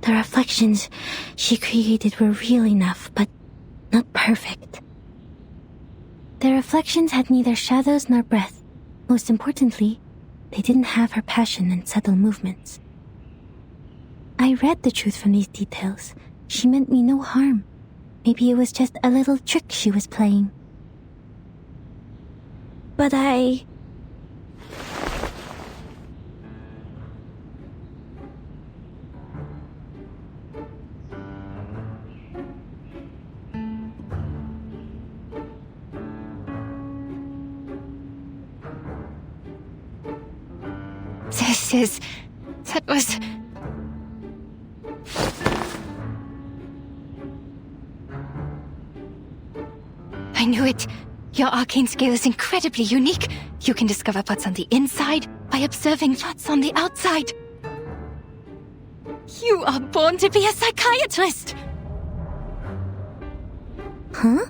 The reflections she created were real enough, but not perfect. The reflections had neither shadows nor breath. Most importantly, they didn't have her passion and subtle movements. I read the truth from these details. She meant me no harm. Maybe it was just a little trick she was playing. But That was... I knew it. Your arcane skill is incredibly unique. You can discover what's on the inside by observing what's on the outside. You are born to be a psychiatrist! Huh?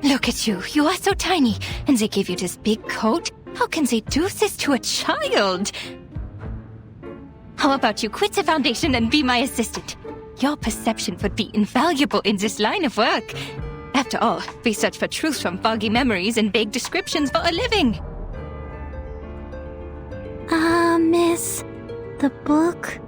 Look at you. You are so tiny. And they gave you this big coat? How can they do this to a child? How about you quit the Foundation and be my assistant? Your perception would be invaluable in this line of work. After all, we search for truth from foggy memories and vague descriptions for a living. Miss, the book?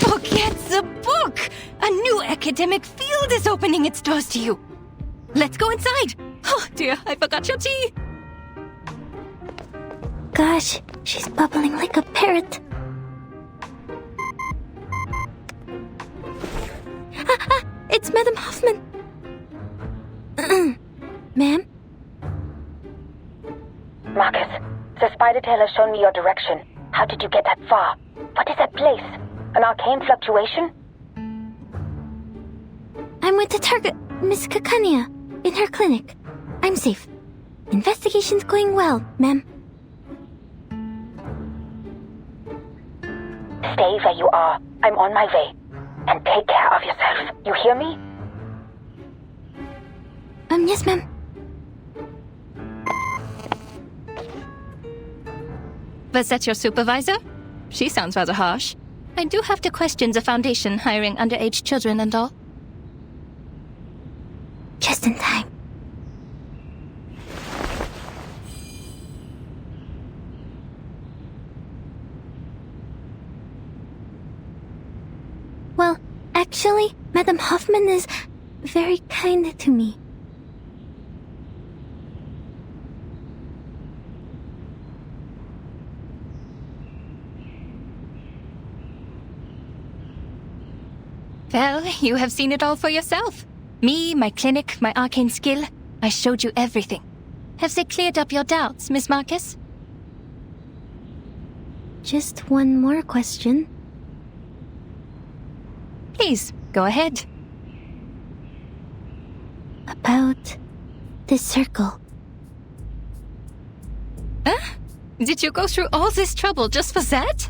Forget the book! A new academic field is opening its doors to you. Let's go inside. Oh dear, I forgot your tea. Gosh, she's bubbling like a parrot. It's Madame Hoffman. Ma'am? Marcus, the spider tail has shown me your direction. How did you get that far? What is that place? An arcane fluctuation? I'm with the target, Miss Kakania, in her clinic. I'm safe. Investigation's going well, ma'am. Stay where you are. I'm on my way. And take care of yourself. You hear me? Yes, ma'am. Was that your supervisor? She sounds rather harsh. I do have to question the Foundation hiring underage children and all. Just in time. Well, actually, Madame Hoffman is very kind to me. Well, you have seen it all for yourself. Me, my clinic, my arcane skill. I showed you everything. Have they cleared up your doubts, Miss Marcus? Just one more question. Please, go ahead. About the circle. Huh? Did you go through all this trouble just for that?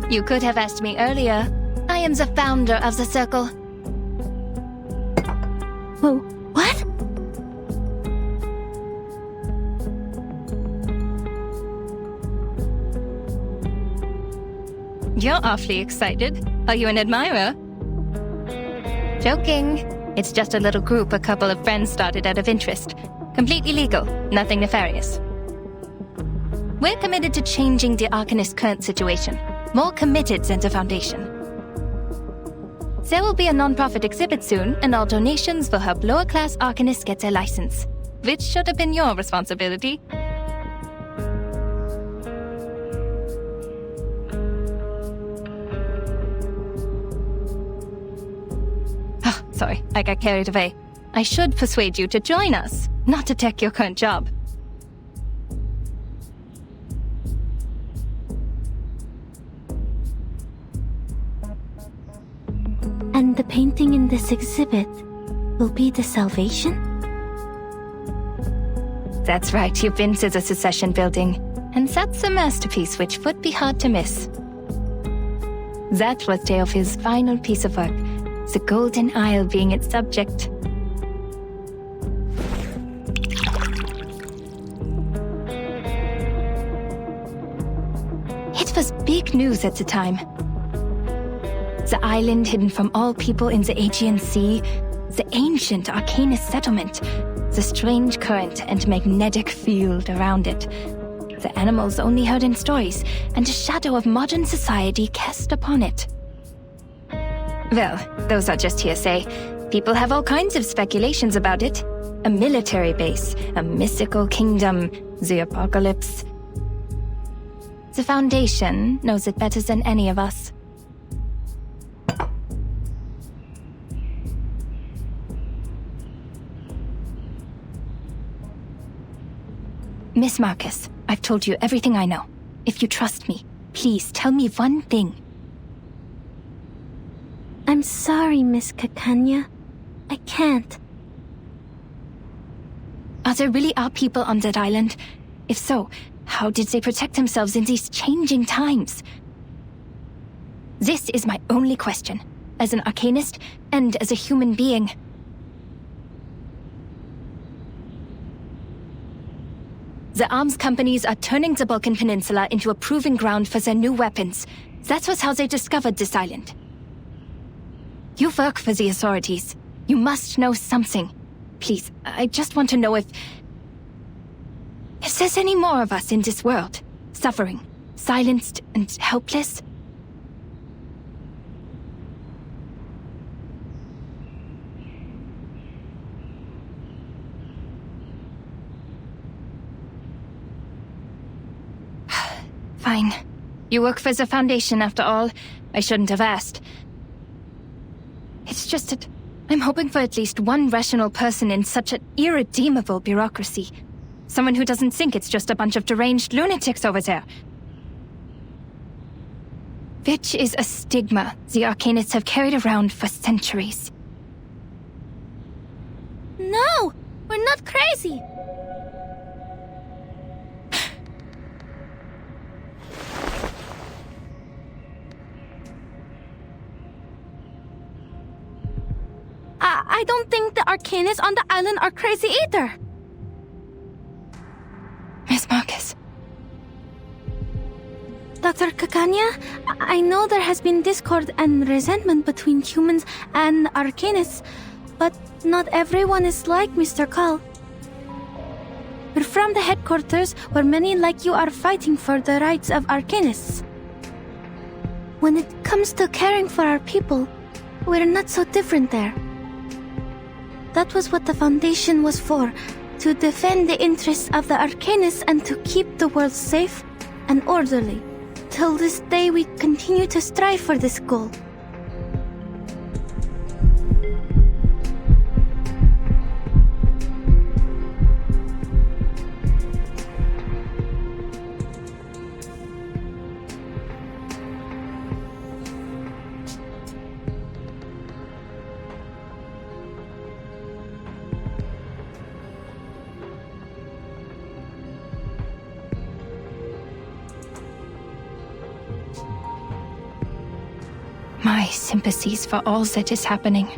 You could have asked me earlier. I am the founder of the circle. Whoa, what? You're awfully excited. Are you an admirer? Joking. It's just a little group a couple of friends started out of interest. Completely legal, nothing nefarious. We're committed to changing the Arcanist's current situation. More committed than the Foundation. There will be a non-profit exhibit soon, and all donations will help lower-class Arcanists get their license. Which should have been your responsibility. Oh, sorry, I got carried away. I should persuade you to join us, not to take your current job. And the painting in this exhibit will be the salvation? That's right, you've been to the Secession Building. And that's a masterpiece which would be hard to miss. That was Theophil's final piece of work, the Golden Isle being its subject. It was big news at the time. The island hidden from all people in the Aegean Sea, the ancient Arcanist settlement, the strange current and magnetic field around it, the animals only heard in stories, and a shadow of modern society cast upon it. Well, those are just hearsay. People have all kinds of speculations about it. A military base, a mystical kingdom, the apocalypse. The Foundation knows it better than any of us. Miss Marcus, I've told you everything I know. If you trust me, please tell me one thing. I'm sorry, Miss Kakanya. I can't. There really are people on that island? If so, how did they protect themselves in these changing times? This is my only question, as an Arcanist and as a human being. The arms companies are turning the Balkan Peninsula into a proving ground for their new weapons. That was how they discovered this island. You work for the authorities. You must know something. Please, I just want to know if there's any more of us in this world, suffering, silenced and helpless. Fine. You work for the Foundation after all. I shouldn't have asked. It's just that I'm hoping for at least one rational person in such an irredeemable bureaucracy. Someone who doesn't think it's just a bunch of deranged lunatics over there. Which is a stigma the Arcanists have carried around for centuries. No! We're not crazy! I don't think the Arcanists on the island are crazy either. Miss Marcus. Dr. Kakanya, I know there has been discord and resentment between humans and Arcanists, but not everyone is like Mr. Call. We're from the headquarters where many like you are fighting for the rights of Arcanists. When it comes to caring for our people, we're not so different there. That was what the Foundation was for, to defend the interests of the Arcanists and to keep the world safe and orderly. Till this day, we continue to strive for this goal. My sympathies for all that is happening.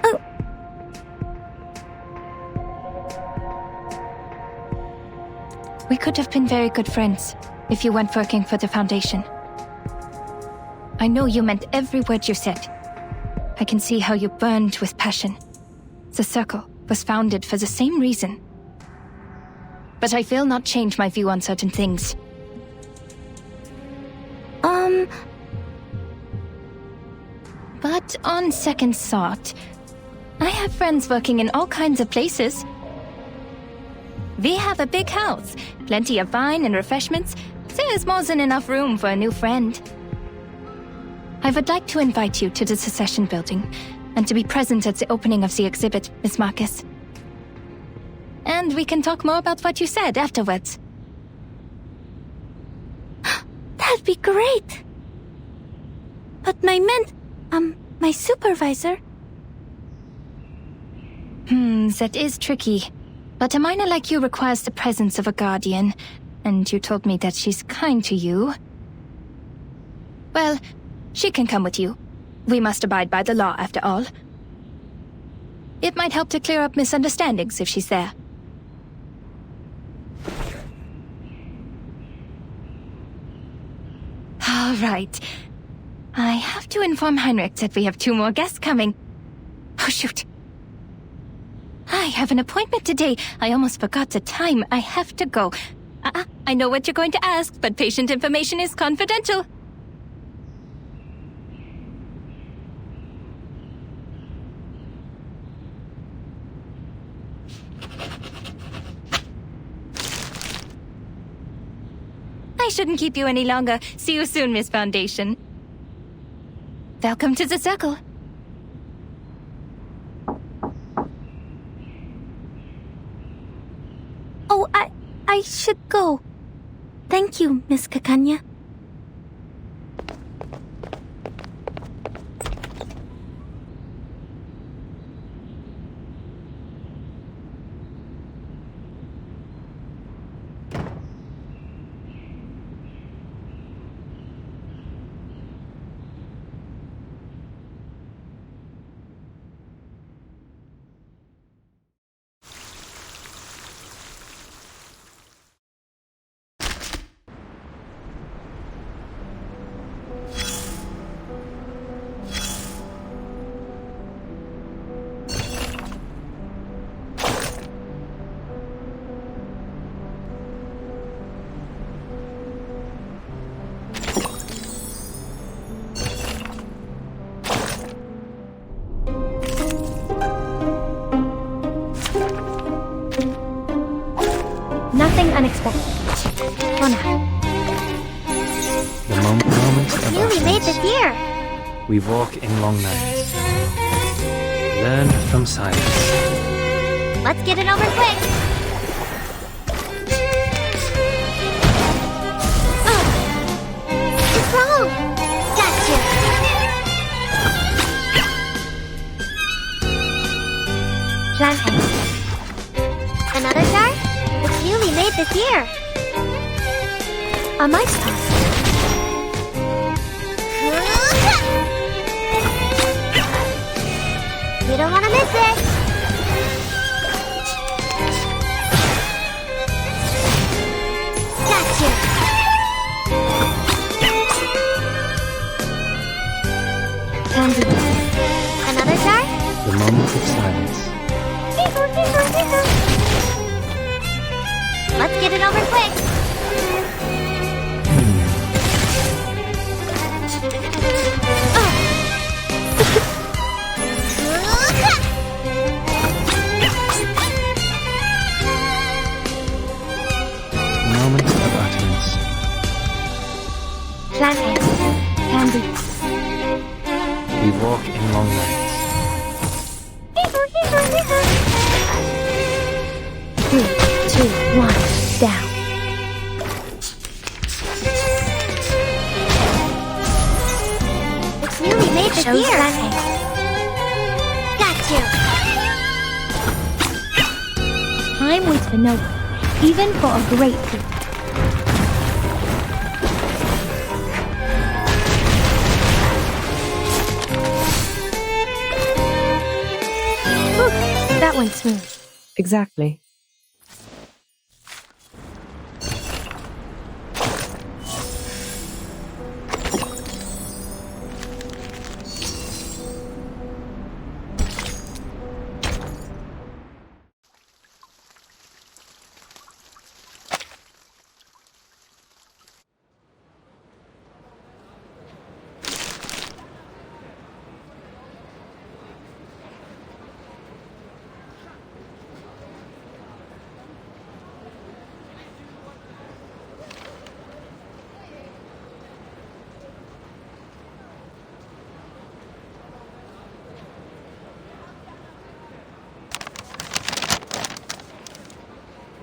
Oh. We could have been very good friends if you weren't working for the Foundation. I know you meant every word you said. I can see how you burned with passion. The Circle was founded for the same reason. But I will not change my view on certain things. But on second thought, I have friends working in all kinds of places. We have a big house, plenty of wine and refreshments. There's more than enough room for a new friend. I would like to invite you to the Secession Building and to be present at the opening of the exhibit, Miss Marcus. And we can talk more about what you said afterwards. That'd be great! But my supervisor... That is tricky. But a minor like you requires the presence of a guardian, and you told me that she's kind to you. Well, she can come with you. We must abide by the law, after all. It might help to clear up misunderstandings if she's there. All right. I have to inform Heinrich that we have 2 more guests coming. Oh, shoot. I have an appointment today. I almost forgot the time. I have to go. I know what you're going to ask, but patient information is confidential. I shouldn't keep you any longer. See you soon, Miss Foundation. Welcome to the circle. Oh, I should go. Thank you, Miss Kakanya. Nothing unexpected. For now. The moments of Newly made this utterance. year. We walk in long nights. Learn from silence. Let's get it over quick. What's wrong? Gotcha. Planting. Another jar? It's newly made this year. A mice toss. You don't want to miss it. Gotcha. Candy. Another jar? The moment of silence. Let's get it over quick. Moments of utterance. Planting. Candy. We walk in long nights. 3, 2, 1, down. It's newly made this year. Got you. Time waits for no one, even for a great people. That went smooth. Exactly.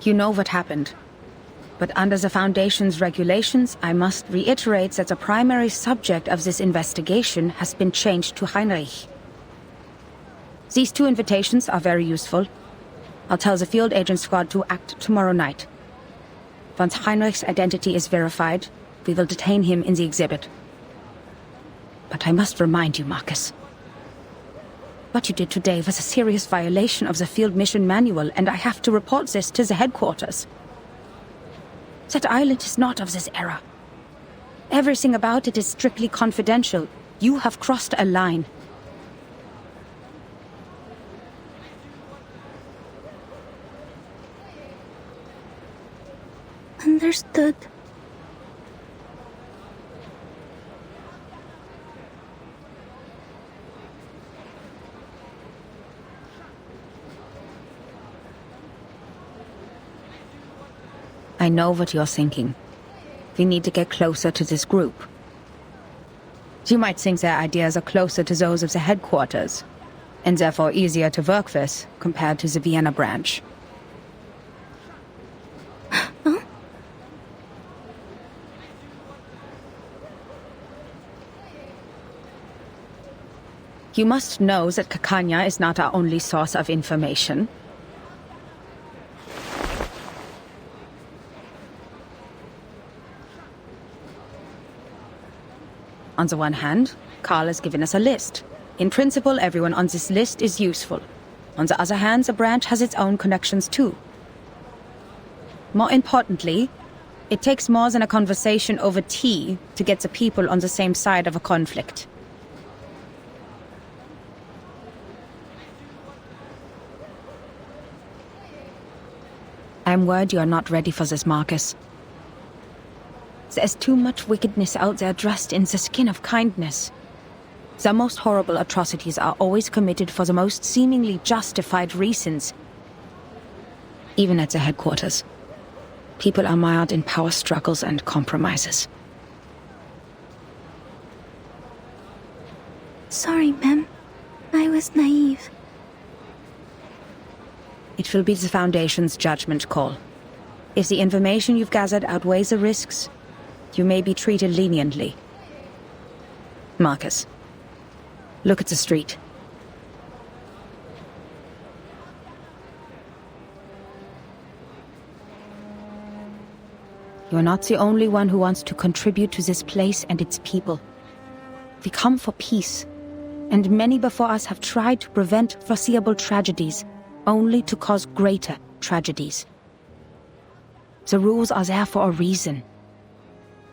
You know what happened. But under the Foundation's regulations, I must reiterate that the primary subject of this investigation has been changed to Heinrich. These 2 invitations are very useful. I'll tell the field agent squad to act tomorrow night. Once Heinrich's identity is verified, we will detain him in the exhibit. But I must remind you, Marcus. What you did today was a serious violation of the field mission manual, and I have to report this to the headquarters. That island is not of this era. Everything about it is strictly confidential. You have crossed a line. Understood. I know what you're thinking. We need to get closer to this group. You might think their ideas are closer to those of the headquarters, and therefore easier to work with compared to the Vienna branch. Huh? You must know that Kakanya is not our only source of information. On the one hand, Karl has given us a list. In principle, everyone on this list is useful. On the other hand, the branch has its own connections too. More importantly, it takes more than a conversation over tea to get the people on the same side of a conflict. I'm worried you are not ready for this, Marcus. There's too much wickedness out there dressed in the skin of kindness. The most horrible atrocities are always committed for the most seemingly justified reasons. Even at the headquarters, people are mired in power struggles and compromises. Sorry, ma'am. I was naive. It will be the Foundation's judgment call. If the information you've gathered outweighs the risks, you may be treated leniently. Marcus, look at the street. You're not the only one who wants to contribute to this place and its people. We come for peace, and many before us have tried to prevent foreseeable tragedies, only to cause greater tragedies. The rules are there for a reason.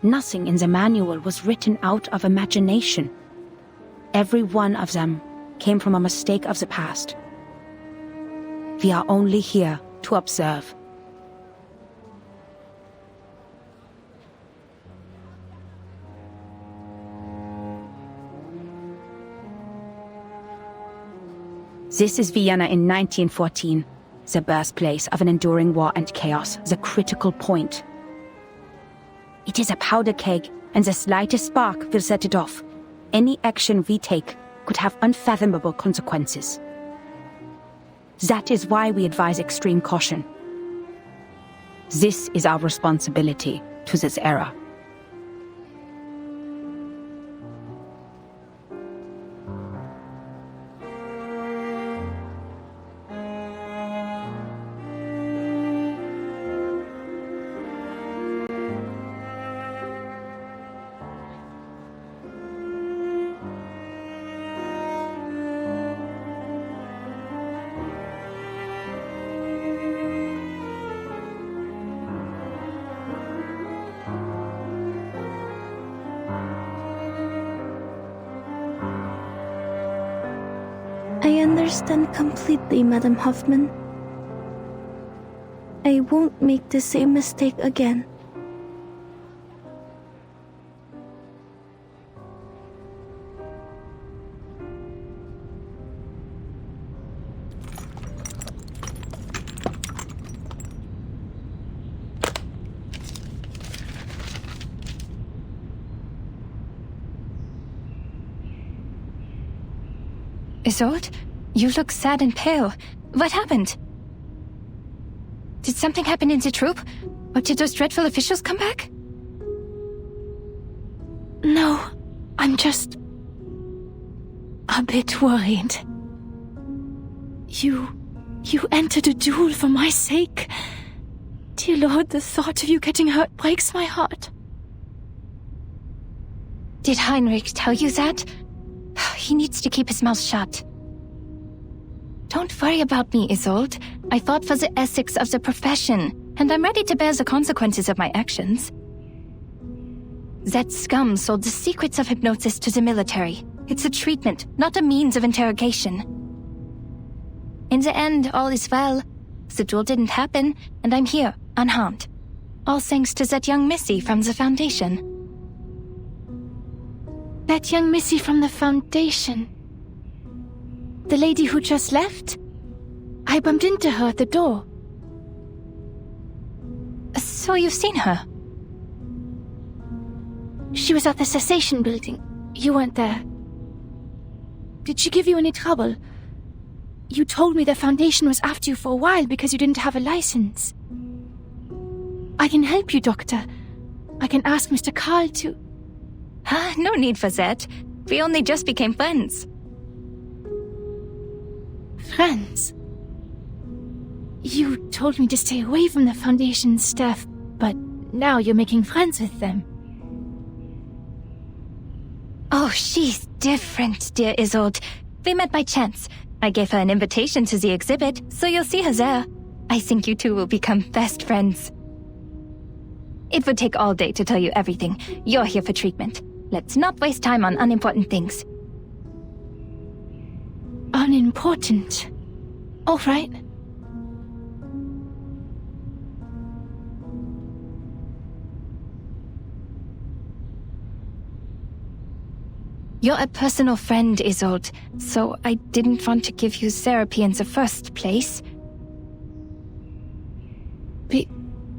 Nothing in the manual was written out of imagination. Every one of them came from a mistake of the past. We are only here to observe. This is Vienna in 1914, the birthplace of an enduring war and chaos, the critical point. It is a powder keg, and the slightest spark will set it off. Any action we take could have unfathomable consequences. That is why we advise extreme caution. This is our responsibility to this era. I understand completely, Madam Hoffman. I won't make the same mistake again. Isolde? You look sad and pale. What happened? Did something happen in the troop? Or did those dreadful officials come back? No, I'm just a bit worried. You entered a duel for my sake. Dear Lord, the thought of you getting hurt breaks my heart. Did Heinrich tell you that? He needs to keep his mouth shut. Don't worry about me, Isolde. I fought for the ethics of the profession, and I'm ready to bear the consequences of my actions. That scum sold the secrets of hypnosis to the military. It's a treatment, not a means of interrogation. In the end, all is well. The duel didn't happen, and I'm here, unharmed. All thanks to that young missy from the Foundation. That young missy from the Foundation. The lady who just left? I bumped into her at the door. So you've seen her? She was at the cessation building. You weren't there. Did she give you any trouble? You told me the Foundation was after you for a while because you didn't have a license. I can help you, Doctor. I can ask Mr. Carl to... No need for that. We only just became friends. Friends? You told me to stay away from the Foundation staff, but now you're making friends with them. Oh, she's different, dear Isolde. We met by chance. I gave her an invitation to the exhibit, so you'll see her there. I think you two will become best friends. It would take all day to tell you everything. You're here for treatment. Let's not waste time on unimportant things. Unimportant? All right. You're a personal friend, Isolde, so I didn't want to give you therapy in the first place.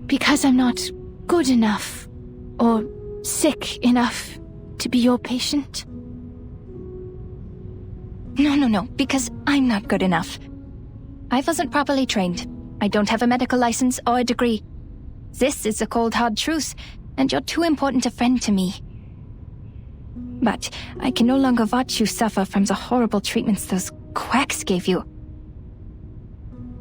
Because I'm not good enough, or sick enough to be your patient? No, because I'm not good enough. I wasn't properly trained. I don't have a medical license or a degree. This is the cold, hard truth, and you're too important a friend to me. But I can no longer watch you suffer from the horrible treatments those quacks gave you.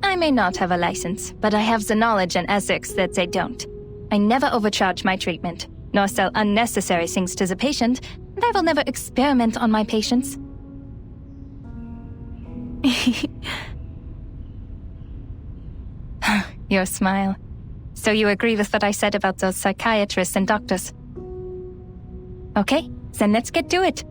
I may not have a license, but I have the knowledge and ethics that they don't. I never overcharge my treatment, nor sell unnecessary things to the patient, and I will never experiment on my patients. Your smile. So you agree with what I said about those psychiatrists and doctors? Okay, then let's get to it.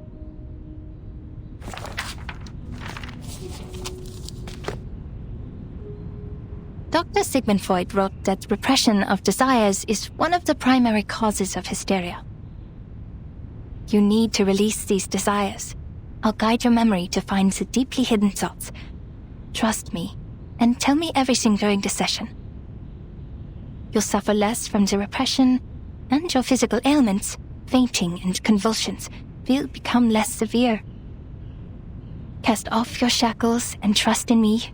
Dr. Sigmund Freud wrote that repression of desires is one of the primary causes of hysteria. You need to release these desires. I'll guide your memory to find the deeply hidden thoughts. Trust me, and tell me everything during the session. You'll suffer less from the repression, and your physical ailments, fainting and convulsions, will become less severe. Cast off your shackles and trust in me.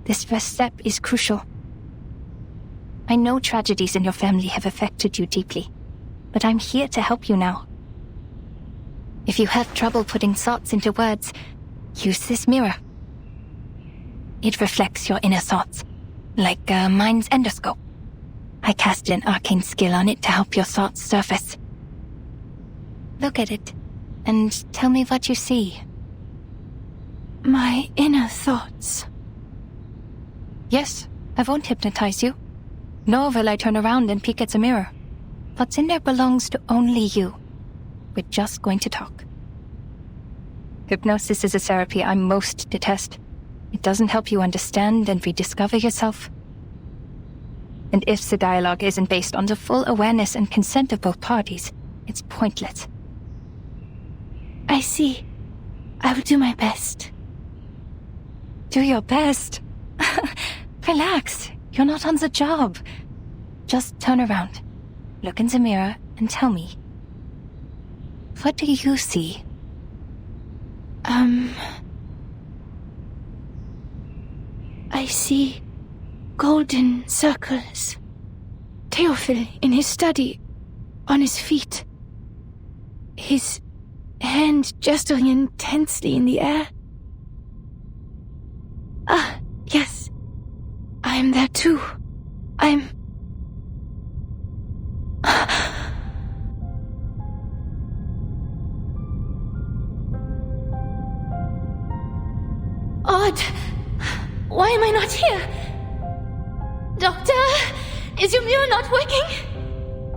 This first step is crucial. I know tragedies in your family have affected you deeply, but I'm here to help you now. If you have trouble putting thoughts into words, use this mirror. It reflects your inner thoughts, like a mind's endoscope. I cast an arcane skill on it to help your thoughts surface. Look at it, and tell me what you see. My inner thoughts. Yes, I won't hypnotize you. Nor will I turn around and peek at the mirror. What's in there belongs to only you. We're just going to talk. Hypnosis is a therapy I most detest. It doesn't help you understand and rediscover yourself. And if the dialogue isn't based on the full awareness and consent of both parties, it's pointless. I see. I will do my best. Do your best? Relax. You're not on the job. Just turn around, look in the mirror, and tell me. What do you see? I see golden circles. Theophil in his study, on his feet. His hand gesturing intensely in the air. Ah, I'm there too. I'm... Odd. Why am I not here? Doctor, is your mirror not working?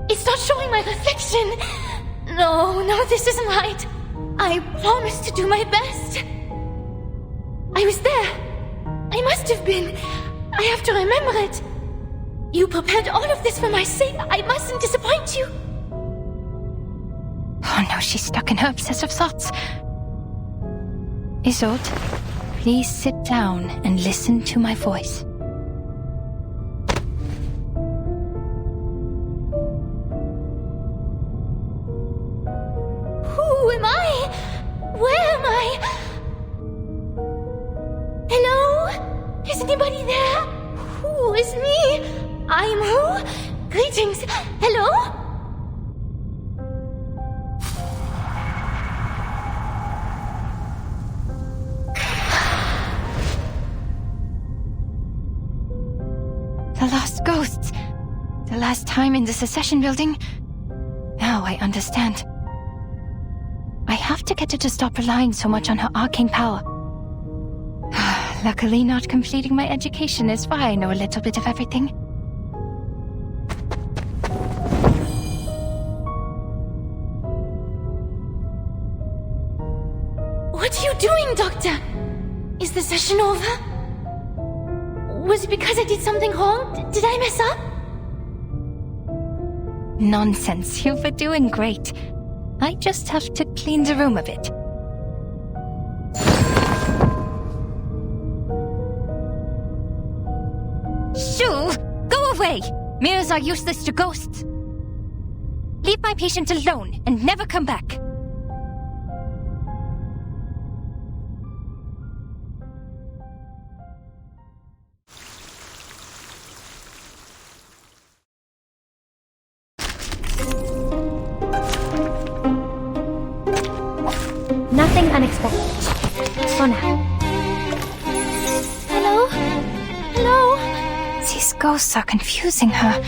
It's not showing my reflection. No, this isn't right. I promised to do my best. I was there. I must have been. I have to remember it. You prepared all of this for my sake. I mustn't disappoint you. Oh no, she's stuck in her obsessive thoughts. Isolde, please sit down and listen to my voice. Who am I? Where am I? Hello? Is anybody there? Who is me? I'm who? Greetings. Hello? The lost ghosts. The last time in the Secession building. Now I understand. I have to get her to stop relying so much on her arcane power. Luckily, not completing my education is why I know a little bit of everything. What are you doing, Doctor? Is the session over? Was it because I did something wrong? Did I mess up? Nonsense, you were doing great. I just have to clean the room a bit. Shoo! Go away! Mirrors are useless to ghosts. Leave my patient alone and never come back. Nothing unexpected. For now. Hello? Hello? These ghosts are confusing her.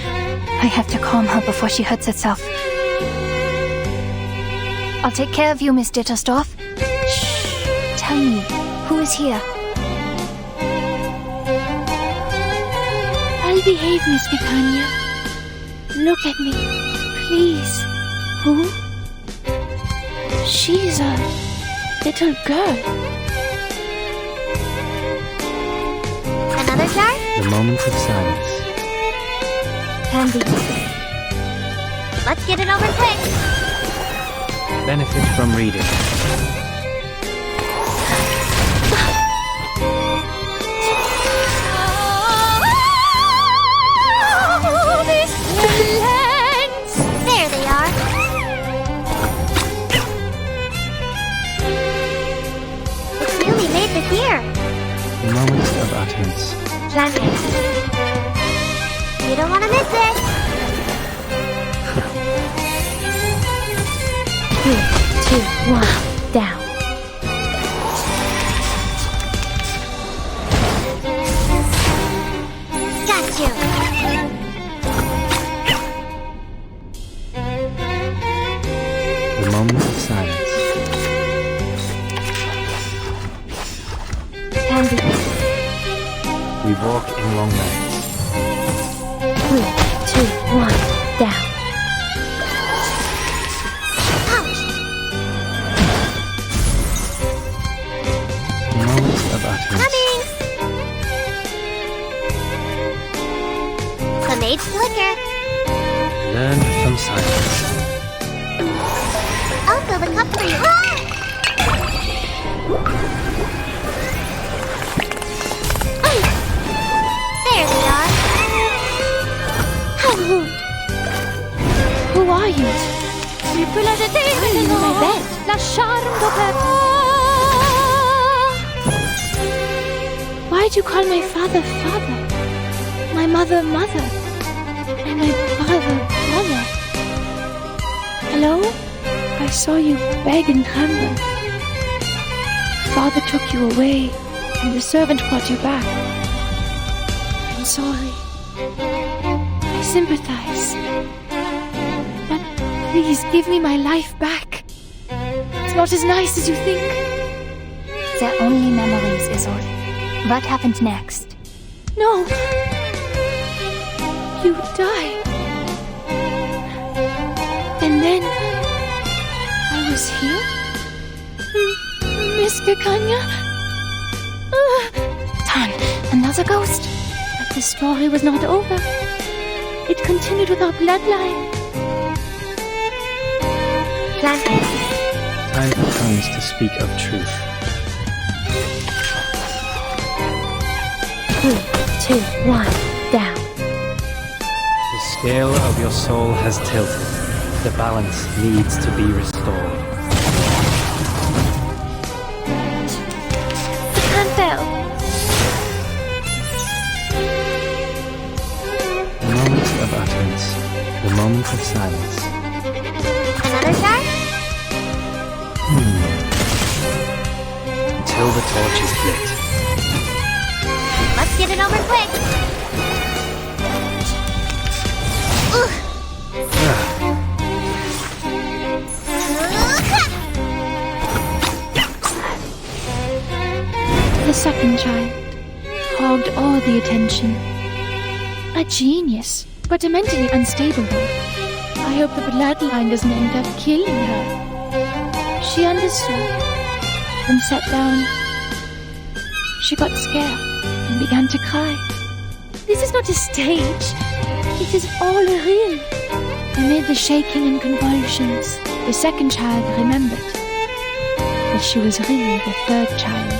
I have to calm her before she hurts herself. I'll take care of you, Miss Dittersdorf. Shh. Tell me, who is here? I'll behave, Miss Britannia. Look at me, please. Who? She's a little girl. Another jar? The moment of silence. Candy. Let's get it over quick. Benefit from reading. Oh, this lens! There they are. It's newly made this year. The moment of utterance. Plant it. You don't want to miss it. 3, 2, 1, down. Got you. The moment of silence. Candy. We walk in long nights. 3, 2, 1, down. The moment of utterance. Coming! Grenade flicker. Learn from silence. I'll fill the cup for you. There they are. Who are you? Tu peux la jeter I'm in my bed. La charme d'opère. Why'd you call my father father? My mother mother? And my brother brother? Hello? I saw you beg and tremble. Father took you away, and the servant brought you back. I'm sorry. I sympathize. But please give me my life back. It's not as nice as you think. They're only memories, Isolde. What happened next? No. You died. And then I was here? Miss Kakanya? Tan, another ghost? But the story was not over. It continued with our bloodline. Time comes to speak of truth. 3, 2, 1, down. The scale of your soul has tilted. The balance needs to be restored. Fell. The moment of utterance. The moment of silence. Another shot? Until the torch is lit. Let's get it over quick. The second child hogged all the attention. A genius, but a mentally unstable one. I hope the bloodline doesn't end up killing her. She understood and sat down. She got scared and began to cry. This is not a stage. It is all real. Amid the shaking and convulsions, the second child remembered that she was really the third child.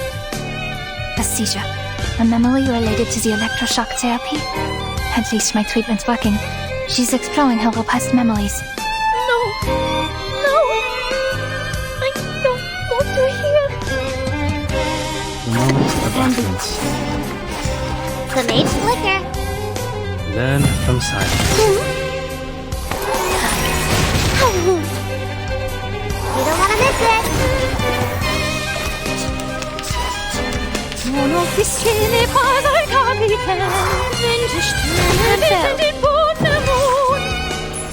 A seizure. A memory related to the electroshock therapy? At least my treatment's working. She's exploring her repressed memories. No! No! I don't want to hear! The moment of utterance. The mage flicker. Learn from silence. You don't want to miss it. Mon officier n'est pas un capitaine.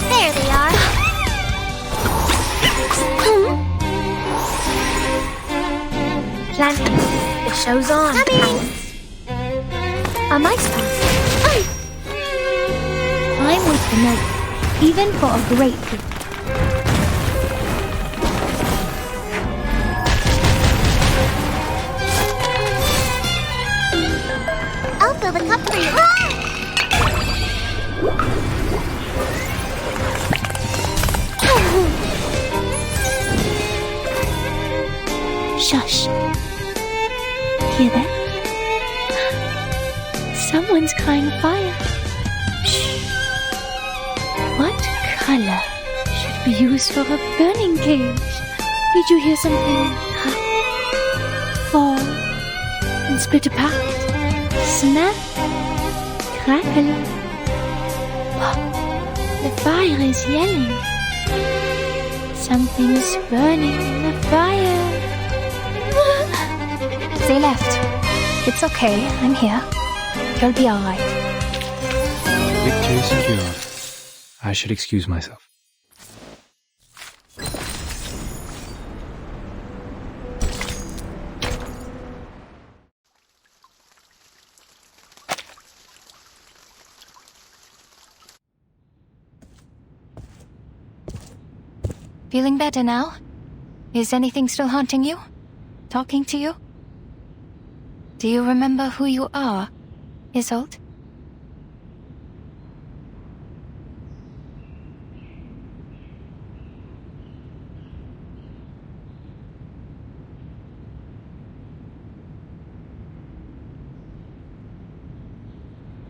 There they are. Planting. The show's on. A mice pass. I'm with the note, even for a great gift. I'll fill the cup for you. Shush. Hear that? Someone's crying fire. Shh. What color should be used for a burning cage? Did you hear something crack, fall, and split apart? Snap, crackle, pop. The fire is yelling. Something's burning in the fire. They left. It's okay. I'm here. You'll be all right. Victory is secured. I should excuse myself. Feeling better now? Is anything still haunting you? Talking to you? Do you remember who you are, Isolde?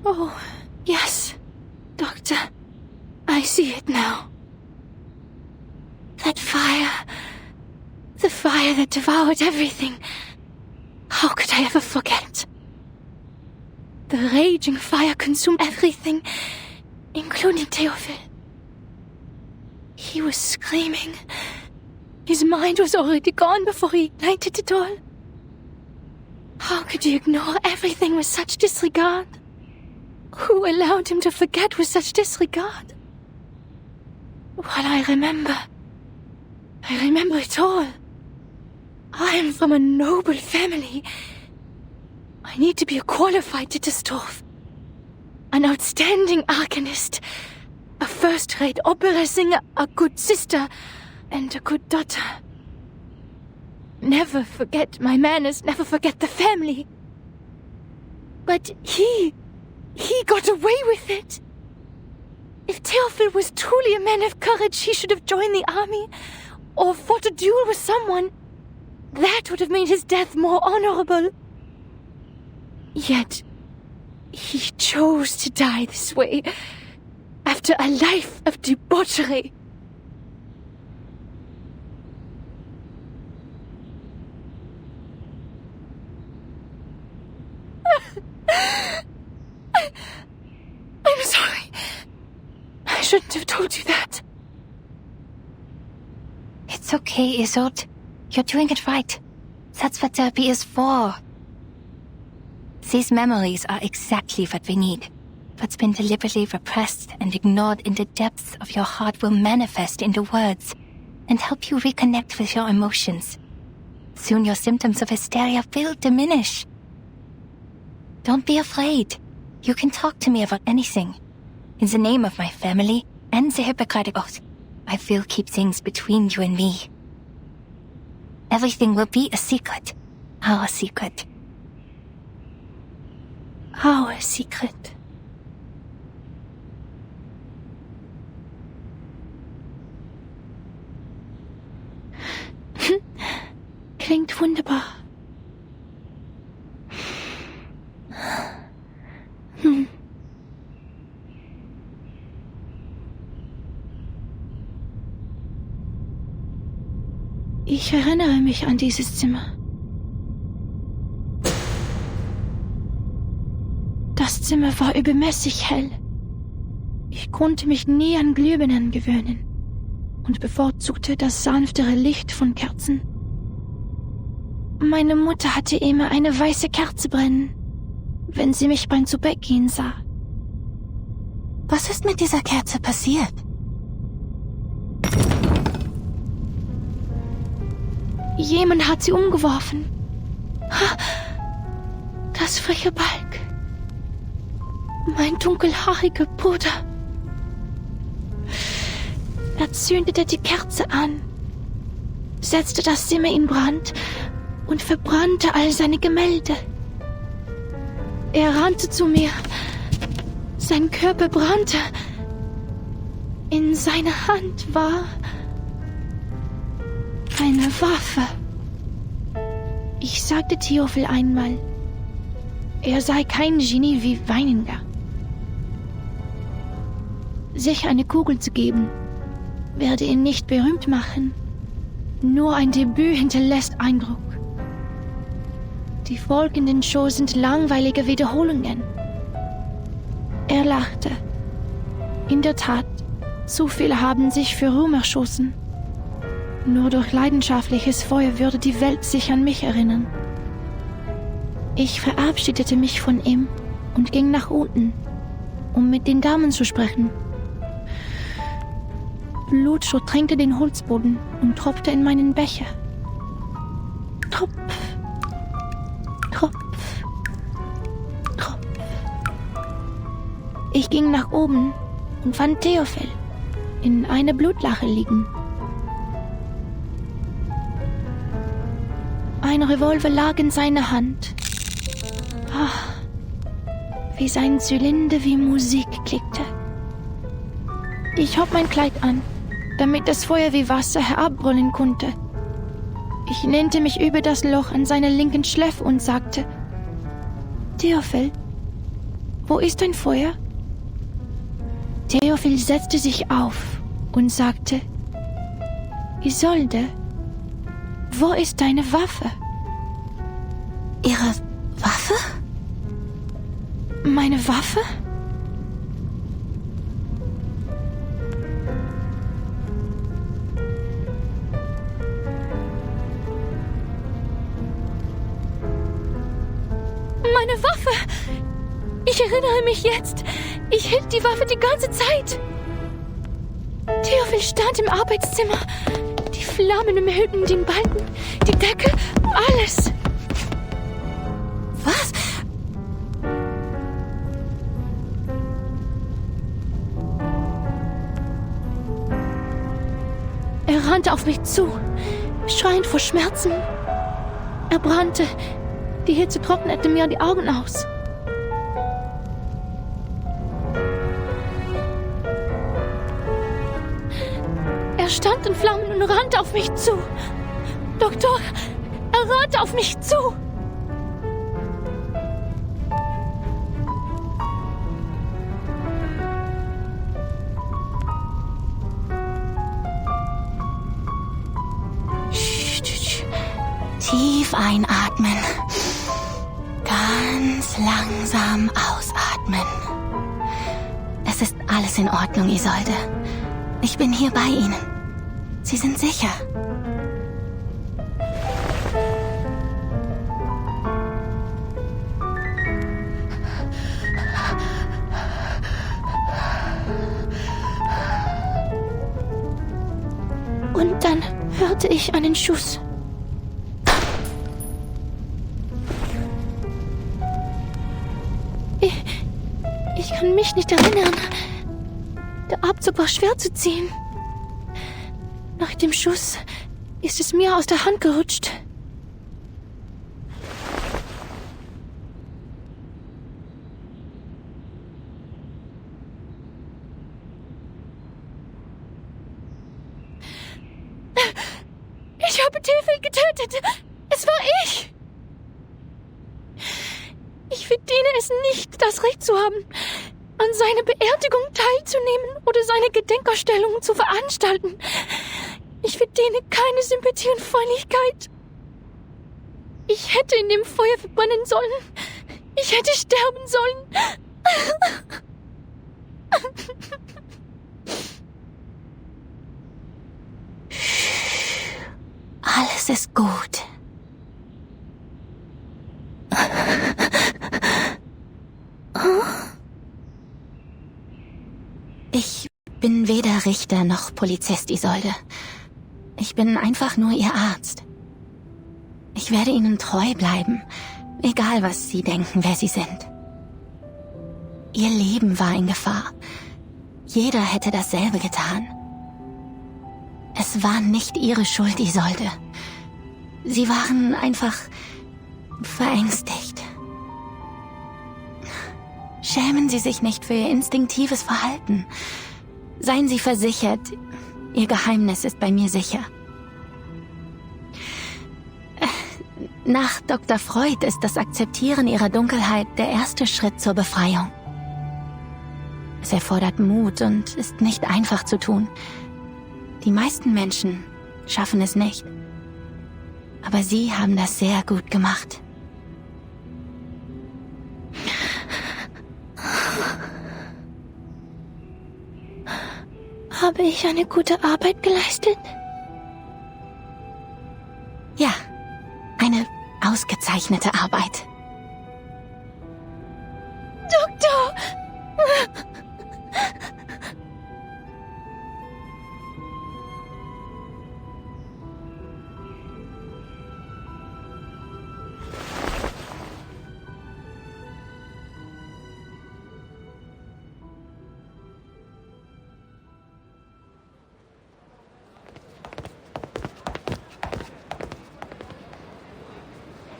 Oh, yes, Doctor. I see it now. That fire. The fire that devoured everything. How could I ever forget? The raging fire consumed everything, including Theophil. He was screaming. His mind was already gone before he ignited it all. How could you ignore everything with such disregard? Who allowed him to forget with such disregard? Well, I remember it all. I am from a noble family. I need to be a qualified Dittersdorf. An outstanding arcanist. A first-rate opera singer, a good sister, and a good daughter. Never forget my manners, never forget the family. But he got away with it. If Theophil was truly a man of courage, he should have joined the army, or fought a duel with someone. That would have made his death more honorable. Yet, he chose to die this way, after a life of debauchery. I'm sorry. I shouldn't have told you that. It's okay, Isolde. You're doing it right. That's what therapy is for. These memories are exactly what we need. What's been deliberately repressed and ignored in the depths of your heart will manifest into words and help you reconnect with your emotions. Soon your symptoms of hysteria will diminish. Don't be afraid. You can talk to me about anything. In the name of my family and the Hippocratic Oath, I will keep things between you and me. Everything will be a secret. Our secret. Our secret. Klingt wunderbar. Ich erinnere mich an dieses Zimmer. Das Zimmer war übermäßig hell. Ich konnte mich nie an Glühbirnen gewöhnen und bevorzugte das sanftere Licht von Kerzen. Meine Mutter hatte immer eine weiße Kerze brennen, wenn sie mich beim Zubettgehen sah. Was ist mit dieser Kerze passiert? Jemand hat sie umgeworfen. Das freche Balg. Mein dunkelhaariger Bruder. Er zündete die Kerze an, setzte das Zimmer in Brand und verbrannte all seine Gemälde. Er rannte zu mir. Sein Körper brannte. In seiner Hand war eine Waffe. Ich sagte Theophil einmal, er sei kein Genie wie Weininger. Sich eine Kugel zu geben, werde ihn nicht berühmt machen. Nur ein Debüt hinterlässt Eindruck. Die folgenden Shows sind langweilige Wiederholungen. Er lachte. In der Tat, zu viele haben sich für Ruhm erschossen. Nur durch leidenschaftliches Feuer würde die Welt sich an mich erinnern. Ich verabschiedete mich von ihm und ging nach unten, um mit den Damen zu sprechen. Blut durchtränkte den Holzboden und tropfte in meinen Becher. Tropf, Tropf, Tropf. Ich ging nach oben und fand Theophil in einer Blutlache liegen. Ein Revolver lag in seiner Hand. Wie sein Zylinder wie Musik klickte. Ich hob mein Kleid an, damit das Feuer wie Wasser herabrollen konnte. Ich lehnte mich über das Loch an seiner linken Schläfe und sagte: Theophil, wo ist dein Feuer? Theophil setzte sich auf und sagte: Isolde, wo ist deine Waffe? Ihre Waffe? Meine Waffe? Meine Waffe! Ich erinnere mich jetzt. Ich hielt die Waffe die ganze Zeit. Theophil stand im Arbeitszimmer. Die Flammen umhüllten den Balken, die Decke, alles. Was? Er rannte auf mich zu, schreiend vor Schmerzen. Er brannte. Die Hitze trocknete mir die Augen aus. Er stand in Flammen und rannte auf mich zu. Doktor, er rannte auf mich zu. Tief einatmen. Ganz langsam ausatmen. Es ist alles in Ordnung, Isolde. Ich bin hier bei Ihnen. Sie sind sicher. Und dann hörte ich einen Schuss. Ich kann mich nicht erinnern. Der Abzug war schwer zu ziehen. Nach dem Schuss ist es mir aus der Hand gerutscht. Ich habe Theophil getötet. Es war ich. Ich verdiene es nicht, das Recht zu haben, an seiner Beerdigung teilzunehmen oder seine Gedenkausstellungen zu veranstalten. Ich verdiene keine Sympathie und Freundlichkeit. Ich hätte in dem Feuer verbrennen sollen. Ich hätte sterben sollen. Alles ist gut. Ich bin weder Richter noch Polizist, Isolde. Ich bin einfach nur Ihr Arzt. Ich werde Ihnen treu bleiben, egal was Sie denken, wer Sie sind. Ihr Leben war in Gefahr. Jeder hätte dasselbe getan. Es war nicht Ihre Schuld, Isolde. Sie waren einfach verängstigt. Schämen Sie sich nicht für Ihr instinktives Verhalten. Seien Sie versichert, Ihr Geheimnis ist bei mir sicher. Nach Dr. Freud ist das Akzeptieren Ihrer Dunkelheit der erste Schritt zur Befreiung. Es erfordert Mut und ist nicht einfach zu tun. Die meisten Menschen schaffen es nicht. Aber Sie haben das sehr gut gemacht. Habe ich eine gute Arbeit geleistet? Ja, eine ausgezeichnete Arbeit. Doktor!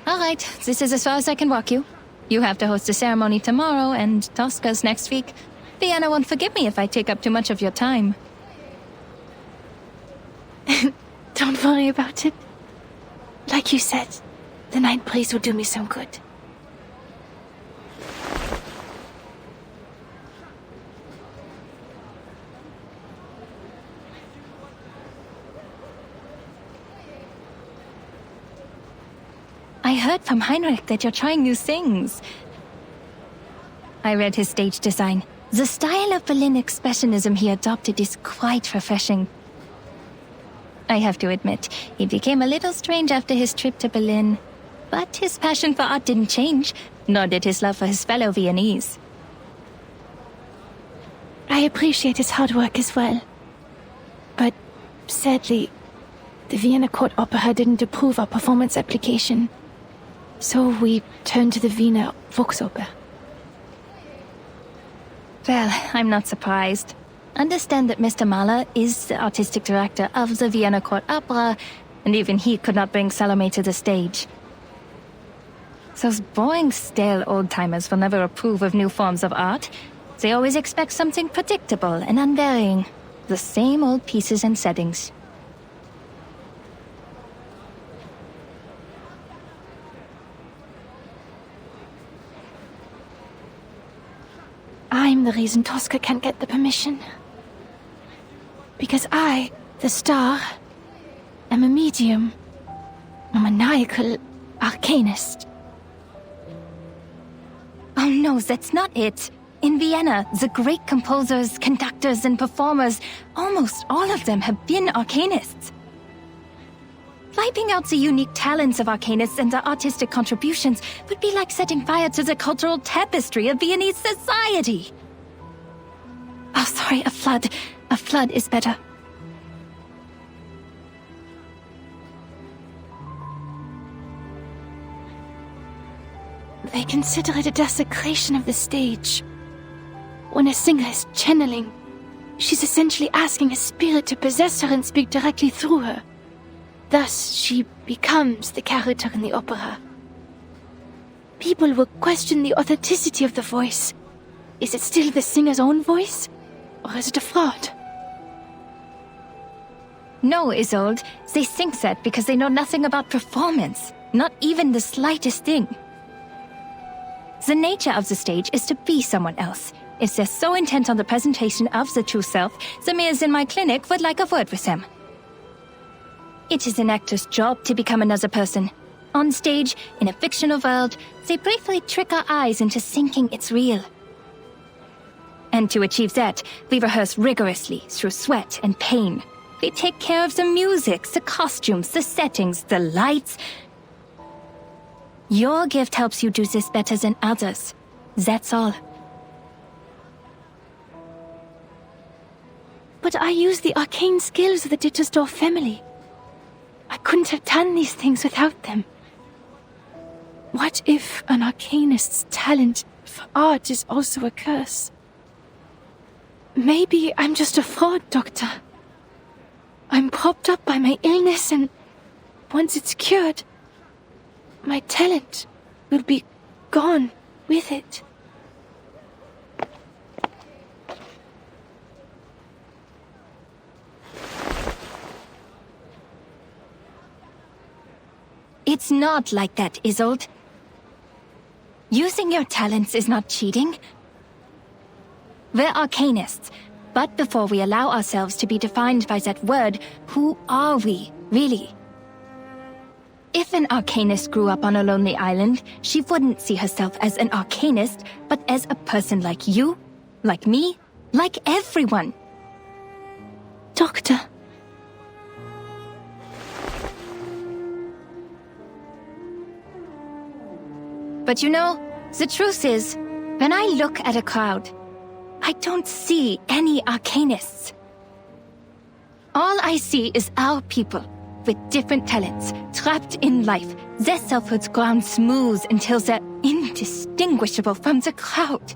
All right, this is as far as I can walk you. You have to host a ceremony tomorrow, and Tosca's next week. Vienna won't forgive me if I take up too much of your time. Don't worry about it. Like you said, the night breeze will do me some good. I heard from Heinrich that you're trying new things. I read his stage design. The style of Berlin expressionism he adopted is quite refreshing. I have to admit, he became a little strange after his trip to Berlin. But his passion for art didn't change. nor did his love for his fellow Viennese. I appreciate his hard work as well. But sadly, the Vienna Court Opera didn't approve our performance application. So we turned to the Wiener Volksoper. Well, I'm not surprised. Understand that Mr. Mahler is the artistic director of the Vienna Court Opera, and even he could not bring Salome to the stage. Those boring, stale old-timers will never approve of new forms of art. They always expect something predictable and unvarying. The same old pieces and settings. I'm the reason Tosca can't get the permission. Because I, the star, am a medium. A maniacal arcanist. Oh no, that's not it. In Vienna, the great composers, conductors, and performers, almost all of them have been arcanists. Wiping out the unique talents of arcanists and their artistic contributions would be like setting fire to the cultural tapestry of Viennese society. Oh, sorry, a flood. A flood is better. They consider it a desecration of the stage. When a singer is channeling, she's essentially asking a spirit to possess her and speak directly through her. Thus, she becomes the character in the opera. People will question the authenticity of the voice. Is it still the singer's own voice? Or is it a fraud? No, Isolde. They think that because they know nothing about performance. Not even the slightest thing. The nature of the stage is to be someone else. If they're so intent on the presentation of the true self, the Mirs in my clinic would like a word with them. It is an actor's job to become another person. On stage, in a fictional world, they briefly trick our eyes into thinking it's real. And to achieve that, we rehearse rigorously through sweat and pain. We take care of the music, the costumes, the settings, the lights. Your gift helps you do this better than others. That's all. But I use the arcane skills of the Dittersdorf family. I couldn't have done these things without them. What if an arcanist's talent for art is also a curse? Maybe I'm just a fraud, Doctor. I'm propped up by my illness, and once it's cured, my talent will be gone with it. It's not like that, Isolde. Using your talents is not cheating. We're arcanists, but before we allow ourselves to be defined by that word, who are we, really? If an arcanist grew up on a lonely island, she wouldn't see herself as an arcanist, but as a person like you, like me, like everyone. Doctor. But you know, the truth is, when I look at a crowd, I don't see any arcanists. All I see is our people, with different talents, trapped in life, their selfhoods ground smooth until they're indistinguishable from the crowd.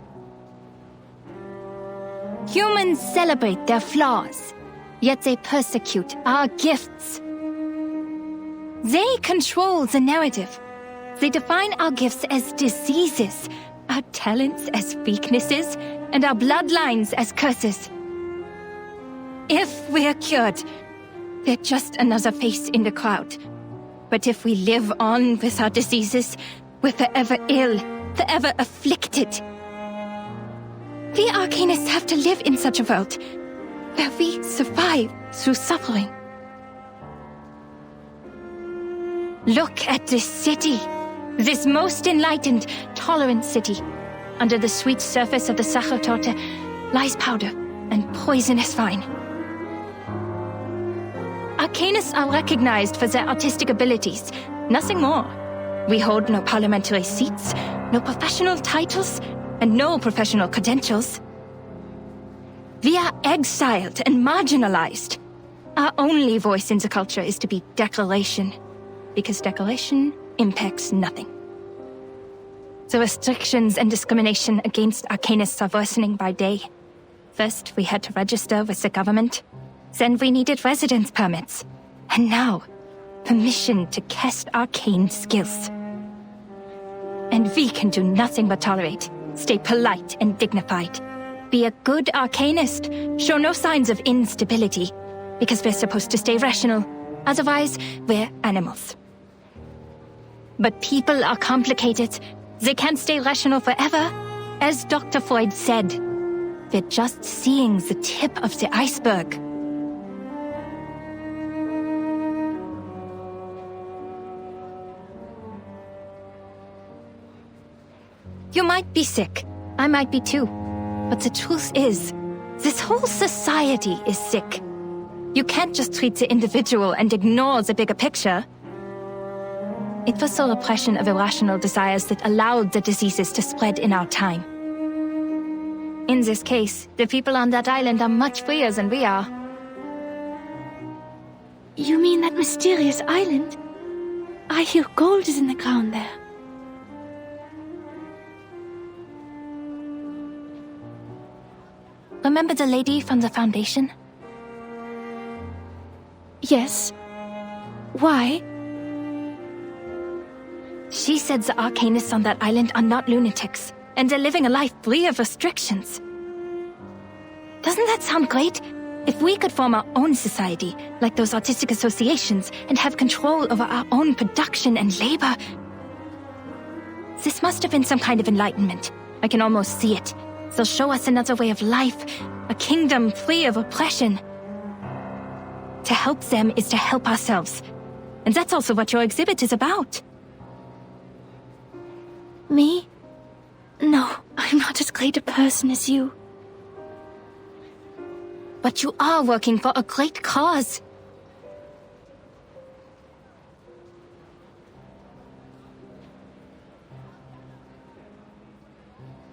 Humans celebrate their flaws, yet they persecute our gifts. They control the narrative. They define our gifts as diseases, our talents as weaknesses, and our bloodlines as curses. If we're cured, they're just another face in the crowd. But if we live on with our diseases, we're forever ill, forever afflicted. We arcanists have to live in such a world, where we survive through suffering. Look at this city. This most enlightened, tolerant city. Under the sweet surface of the Sachertorte lies powder and poisonous wine. Arcanists are recognized for their artistic abilities, nothing more. We hold no parliamentary seats, no professional titles, and no professional credentials. We are exiled and marginalized. Our only voice in the culture is to be declaration, because declaration impacts nothing. The restrictions and discrimination against arcanists are worsening by day. First, we had to register with the government. Then we needed residence permits. And now, permission to cast arcane skills. And we can do nothing but tolerate, stay polite and dignified. Be a good arcanist, show no signs of instability, because we're supposed to stay rational. Otherwise, we're animals. But people are complicated. They can't stay rational forever. As Dr. Freud said, we're just seeing the tip of the iceberg. You might be sick. I might be too. But the truth is, this whole society is sick. You can't just treat the individual and ignore the bigger picture. It was the repression of irrational desires that allowed the diseases to spread in our time. In this case, the people on that island are much freer than we are. You mean that mysterious island? I hear gold is in the ground there. Remember the lady from the Foundation? Yes. Why? She said the arcanists on that island are not lunatics, and they're living a life free of restrictions. Doesn't that sound great? If we could form our own society, like those artistic associations, and have control over our own production and labor. This must have been some kind of enlightenment. I can almost see it. They'll show us another way of life, a kingdom free of oppression. To help them is to help ourselves. And that's also what your exhibit is about. Me? No, I'm not as great a person as you. But you are working for a great cause.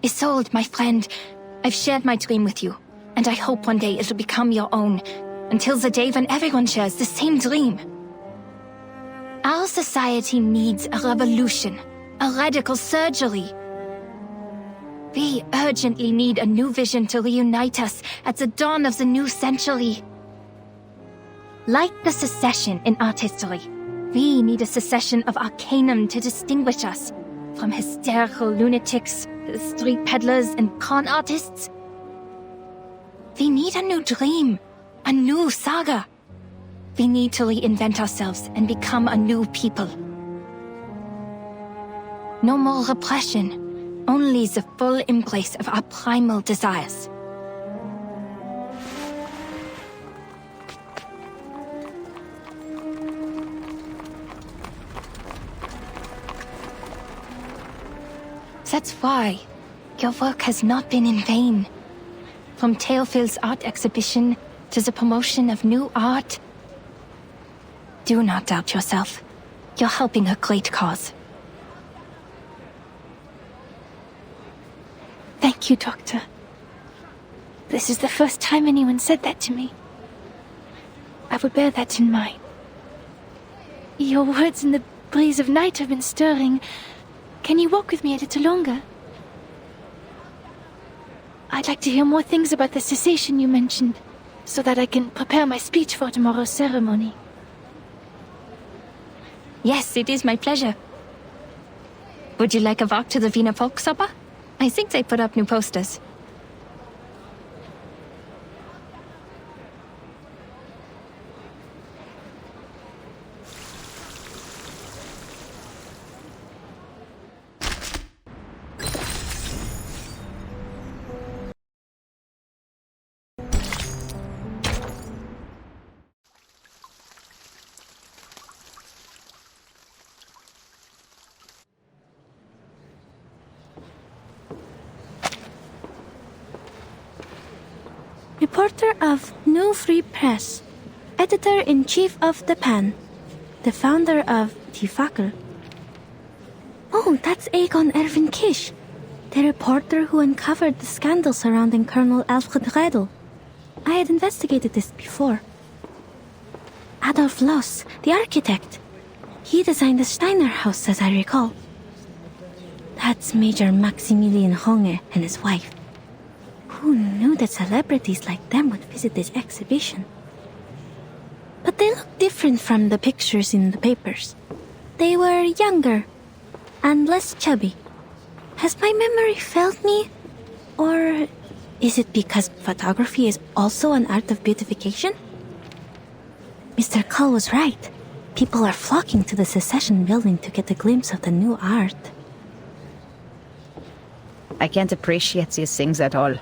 Isolde, my friend, I've shared my dream with you, and I hope one day it'll become your own, until the day when everyone shares the same dream. Our society needs a revolution, a radical surgery. We urgently need a new vision to reunite us at the dawn of the new century. Like the secession in art history, we need a secession of arcanum to distinguish us from hysterical lunatics, street peddlers, and con artists. We need a new dream, a new saga. We need to reinvent ourselves and become a new people. No more repression, only the full embrace of our primal desires. That's why your work has not been in vain. From Theophil's art exhibition to the promotion of new art. Do not doubt yourself. You're helping a great cause. Thank you, Doctor. This is the first time anyone said that to me. I will bear that in mind. Your words in the breeze of night have been stirring. Can you walk with me a little longer? I'd like to hear more things about the cessation you mentioned, so that I can prepare my speech for tomorrow's ceremony. Yes, it is my pleasure. Would you like a walk to the Wiener Volksoper? I think they put up new posters. Reporter of New Free Press, Editor-in-Chief of The Pan, the founder of Die Fackel. Oh, that's Aegon Erwin Kish, the reporter who uncovered the scandal surrounding Colonel Alfred Redl. I had investigated this before. Adolf Loos, the architect. He designed the Steiner house, as I recall. That's Major Maximilian Honge and his wife. Who knew that celebrities like them would visit this exhibition? But they look different from the pictures in the papers. They were younger and less chubby. Has my memory failed me? Or is it because photography is also an art of beautification? Mr. Cull was right. People are flocking to the Secession building to get a glimpse of the new art. I can't appreciate these things at all.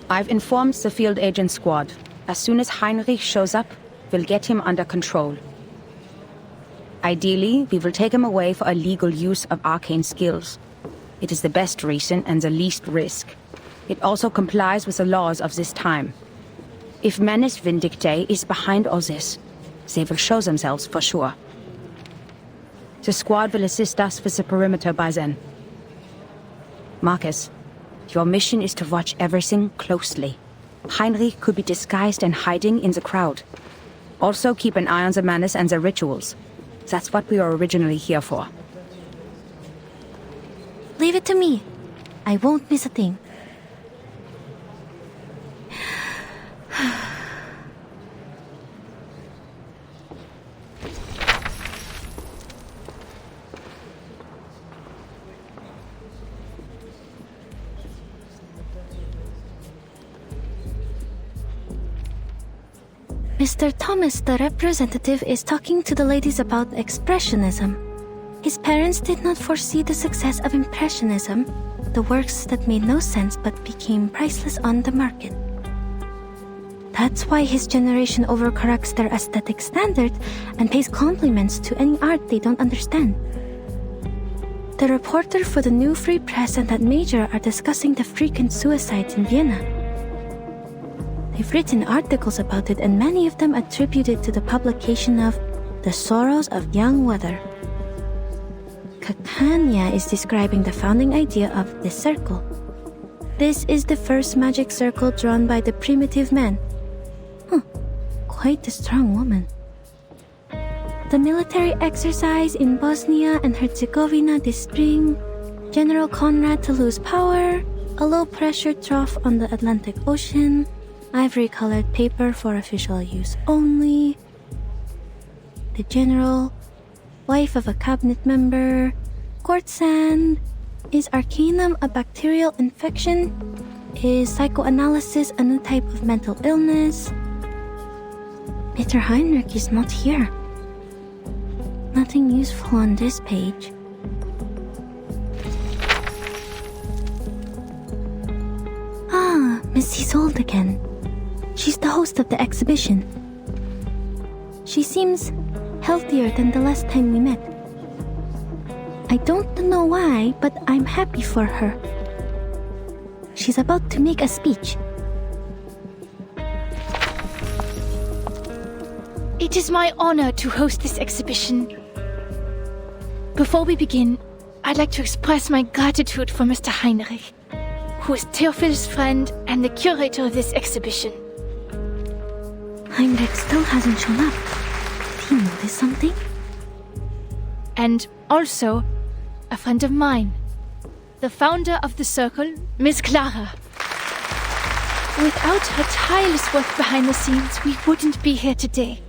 I've informed the field agent squad. As soon as Heinrich shows up, we'll get him under control. Ideally, we will take him away for illegal use of arcane skills. It is the best reason and the least risk. It also complies with the laws of this time. If Manus Vindictae is behind all this, they will show themselves for sure. The squad will assist us with the perimeter by then. Marcus, your mission is to watch everything closely. Heinrich could be disguised and hiding in the crowd. Also keep an eye on the Manus and the rituals. That's what we were originally here for. Leave it to me. I won't miss a thing. Mr. Thomas, the representative, is talking to the ladies about Expressionism. His parents did not foresee the success of Impressionism, the works that made no sense but became priceless on the market. That's why his generation overcorrects their aesthetic standard and pays compliments to any art they don't understand. The reporter for the New Free Press and that major are discussing the frequent suicides in Vienna. They've written articles about it, and many of them attribute it to the publication of The Sorrows of Young Weather. Kakanya is describing the founding idea of this circle. This is the first magic circle drawn by the primitive man. Quite a strong woman. The military exercise in Bosnia and Herzegovina this spring, General Conrad to lose power, a low-pressure trough on the Atlantic Ocean, ivory-colored paper for official use only, the general, wife of a cabinet member, court sand, is arcanum a bacterial infection? Is psychoanalysis a new type of mental illness? Mr. Heinrich is not here. Nothing useful on this page. Ah, Miss Isolde again. She's the host of the exhibition. She seems healthier than the last time we met. I don't know why, but I'm happy for her. She's about to make a speech. It is my honor to host this exhibition. Before we begin, I'd like to express my gratitude for Mr. Heinrich, who is Theophil's friend and the curator of this exhibition. Heinrich still hasn't shown up. Did he notice something? And also, a friend of mine, the founder of the circle, Miss Clara. Without her tireless work behind the scenes, we wouldn't be here today.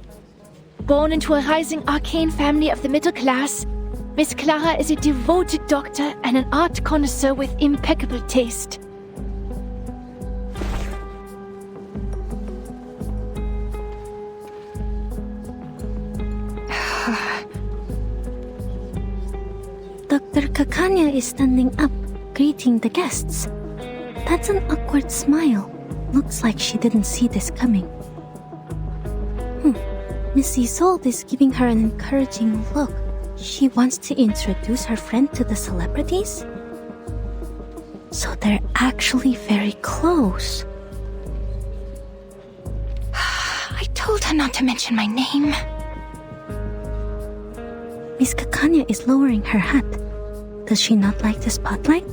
Born into a rising arcane family of the middle class, Miss Clara is a devoted doctor and an art connoisseur with impeccable taste. Dr. Kakanya is standing up, greeting the guests. That's an awkward smile. Looks like she didn't see this coming. Miss Isolde is giving her an encouraging look. She wants to introduce her friend to the celebrities? So they're actually very close. I told her not to mention my name. Miss Kakanya is lowering her hat. Does she not like the spotlight?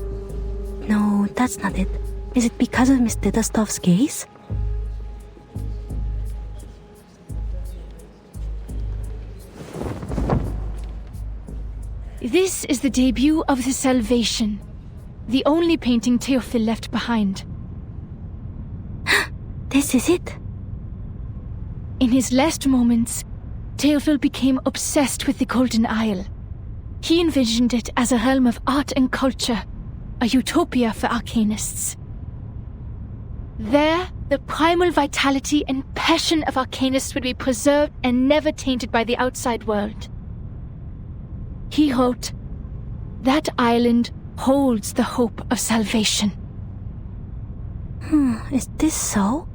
No, that's not it. Is it because of Miss Didastov's gaze? This is the debut of the Salvation, the only painting Théophile left behind. This is it. In his last moments, Théophile became obsessed with the Golden Isle. He envisioned it as a realm of art and culture, a utopia for arcanists. There, the primal vitality and passion of arcanists would be preserved and never tainted by the outside world. He wrote, "That island holds the hope of salvation." Is this so?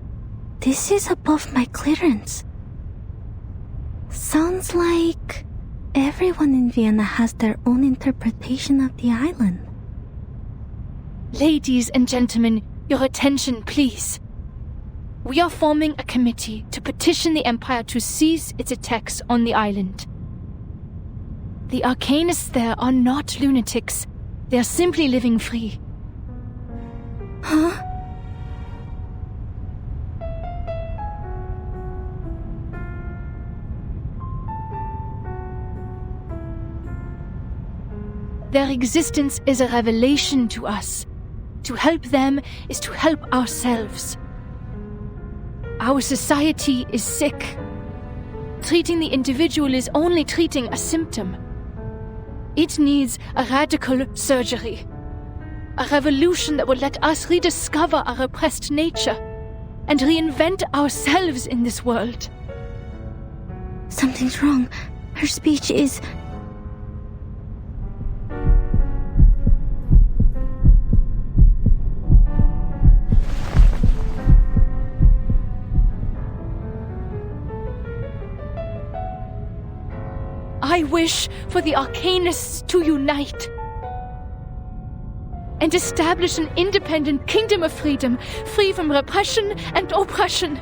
This is above my clearance. Sounds like everyone in Vienna has their own interpretation of the island. Ladies and gentlemen, your attention, please. We are forming a committee to petition the Empire to cease its attacks on the island. The arcanists there are not lunatics. They are simply living free. Huh? Their existence is a revelation to us. To help them is to help ourselves. Our society is sick. Treating the individual is only treating a symptom. It needs a radical surgery. A revolution that will let us rediscover our repressed nature and reinvent ourselves in this world. Something's wrong. Her speech is... I wish for the arcanists to unite and establish an independent kingdom of freedom, free from repression and oppression.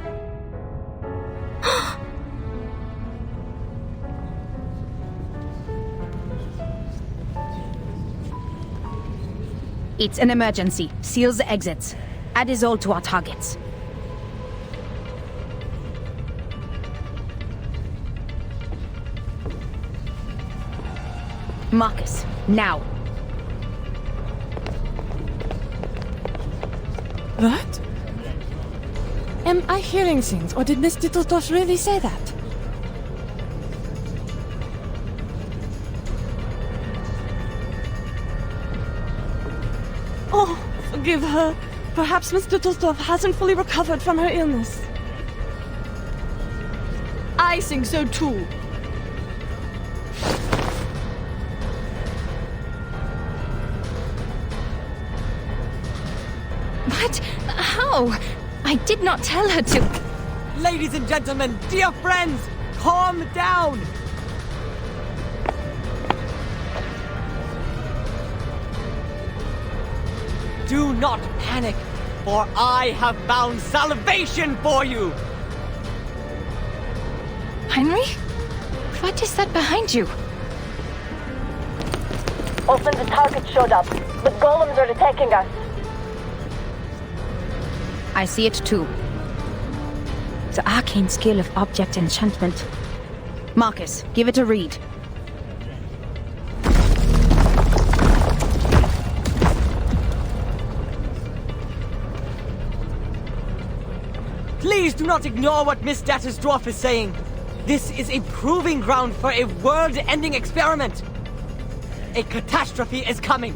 It's an emergency. Seal the exits. Add us all to our targets. Marcus, now. What? Am I hearing things, or did Miss Dittelsdorf really say that? Oh, forgive her. Perhaps Miss Dittelsdorf hasn't fully recovered from her illness. I think so too. What? How? I did not tell her to... Ladies and gentlemen, dear friends, calm down! Do not panic, for I have found salvation for you! Henry? What is that behind you? Olsen's target showed up. The golems are attacking us. I see it too. The arcane skill of object enchantment. Marcus, give it a read. Please do not ignore what Miss Dattersdorf is saying. This is a proving ground for a world-ending experiment. A catastrophe is coming.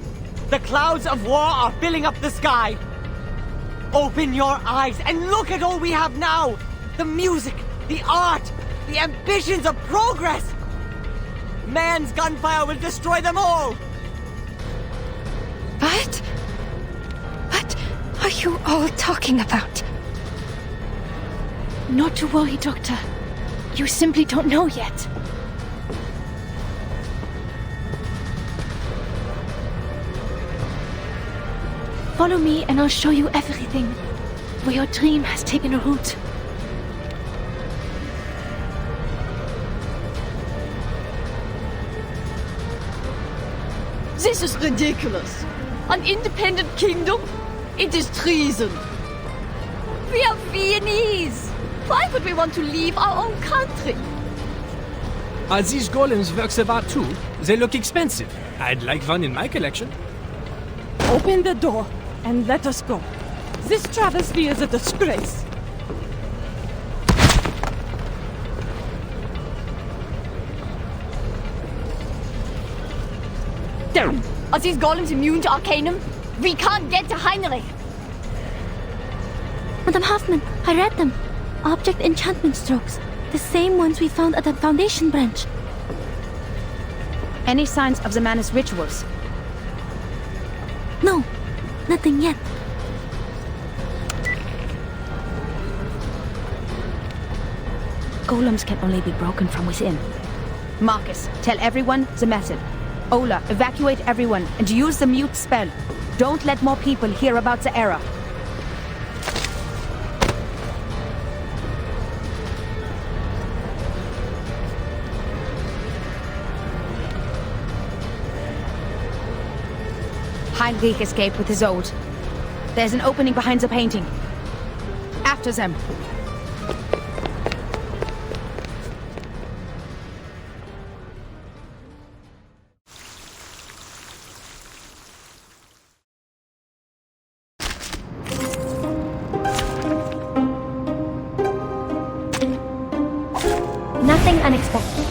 The clouds of war are filling up the sky. Open your eyes and look at all we have now. The music, the art, the ambitions of progress. Man's gunfire will destroy them all. What are you all talking about? Not to worry, Doctor. You simply don't know yet. Follow me and I'll show you everything, where your dream has taken a root. This is ridiculous. An independent kingdom? It is treason. We are Viennese. Why would we want to leave our own country? Are these golems works of art too? They look expensive. I'd like one in my collection. Open the door and let us go. This travesty is a disgrace. Are these golems immune to Arcanum? We can't get to Heinrich. Madam Hoffman, I read them. Object enchantment strokes. The same ones we found at the Foundation branch. Any signs of the Manus rituals? No, nothing yet. Golems can only be broken from within. Marcus, tell everyone the method. Ola, evacuate everyone and use the mute spell. Don't let more people hear about the error. Heinrich escaped with his ode. There's an opening behind the painting. After them. Nothing unexpected.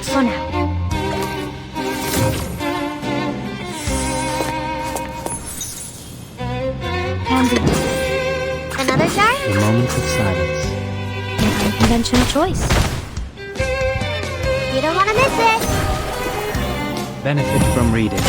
For now. Another jar? A moment of silence. An unconventional choice. You don't want to miss it. Benefit from reading.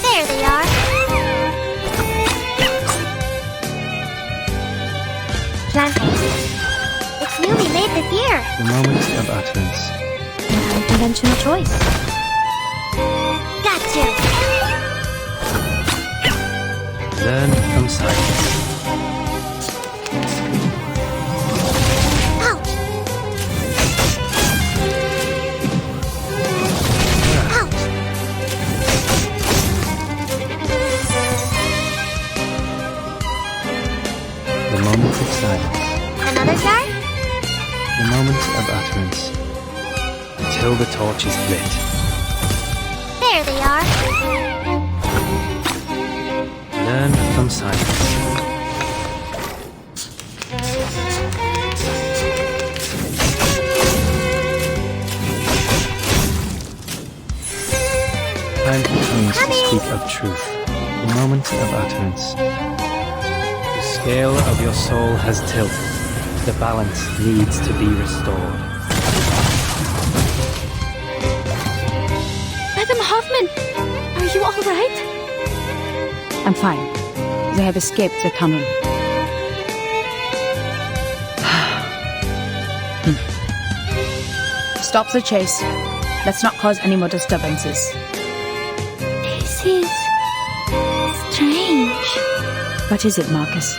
There they are. Planting. It's newly made this year. The moment of utterance. An unconventional choice. Got you. Learn from silence. Ouch. Ouch. The moment of silence. Another jar? The moment of utterance. Until the torch is lit. There they are. Learn from silence. Time for tongues to speak of truth. The moment of utterance. The scale of your soul has tilted. The balance needs to be restored. Madam Hoffman, are you all right? I'm fine. They have escaped the tunnel. Stop the chase. Let's not cause any more disturbances. This is strange. What is it, Marcus?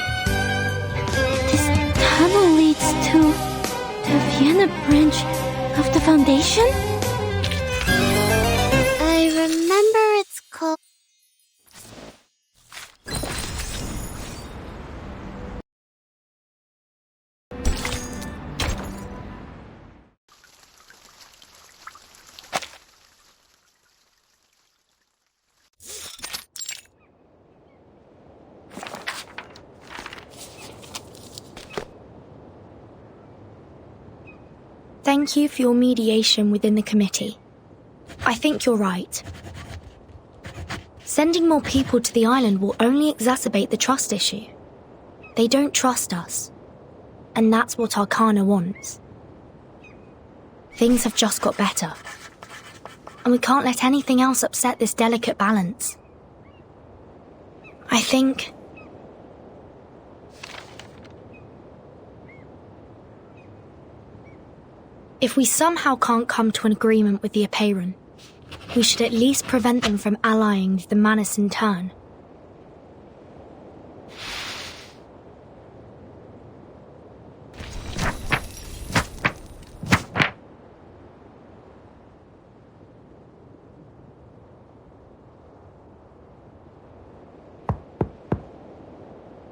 This tunnel leads to the Vienna branch of the Foundation? I remember it's called... Thank you for your mediation within the committee. I think you're right. Sending more people to the island will only exacerbate the trust issue. They don't trust us. And that's what Arcana wants. Things have just got better. And we can't let anything else upset this delicate balance. I think... if we somehow can't come to an agreement with the Apeiron, We should at least prevent them from allying with the Manus in turn.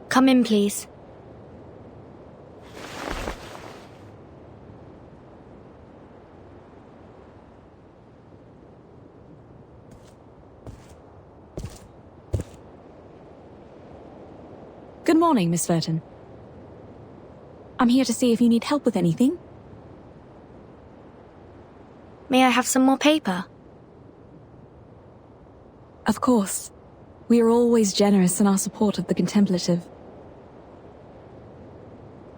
Come in, please. Good morning, Miss Verton. I'm here to see if you need help with anything. May I have some more paper? Of course. We are always generous in our support of the contemplative.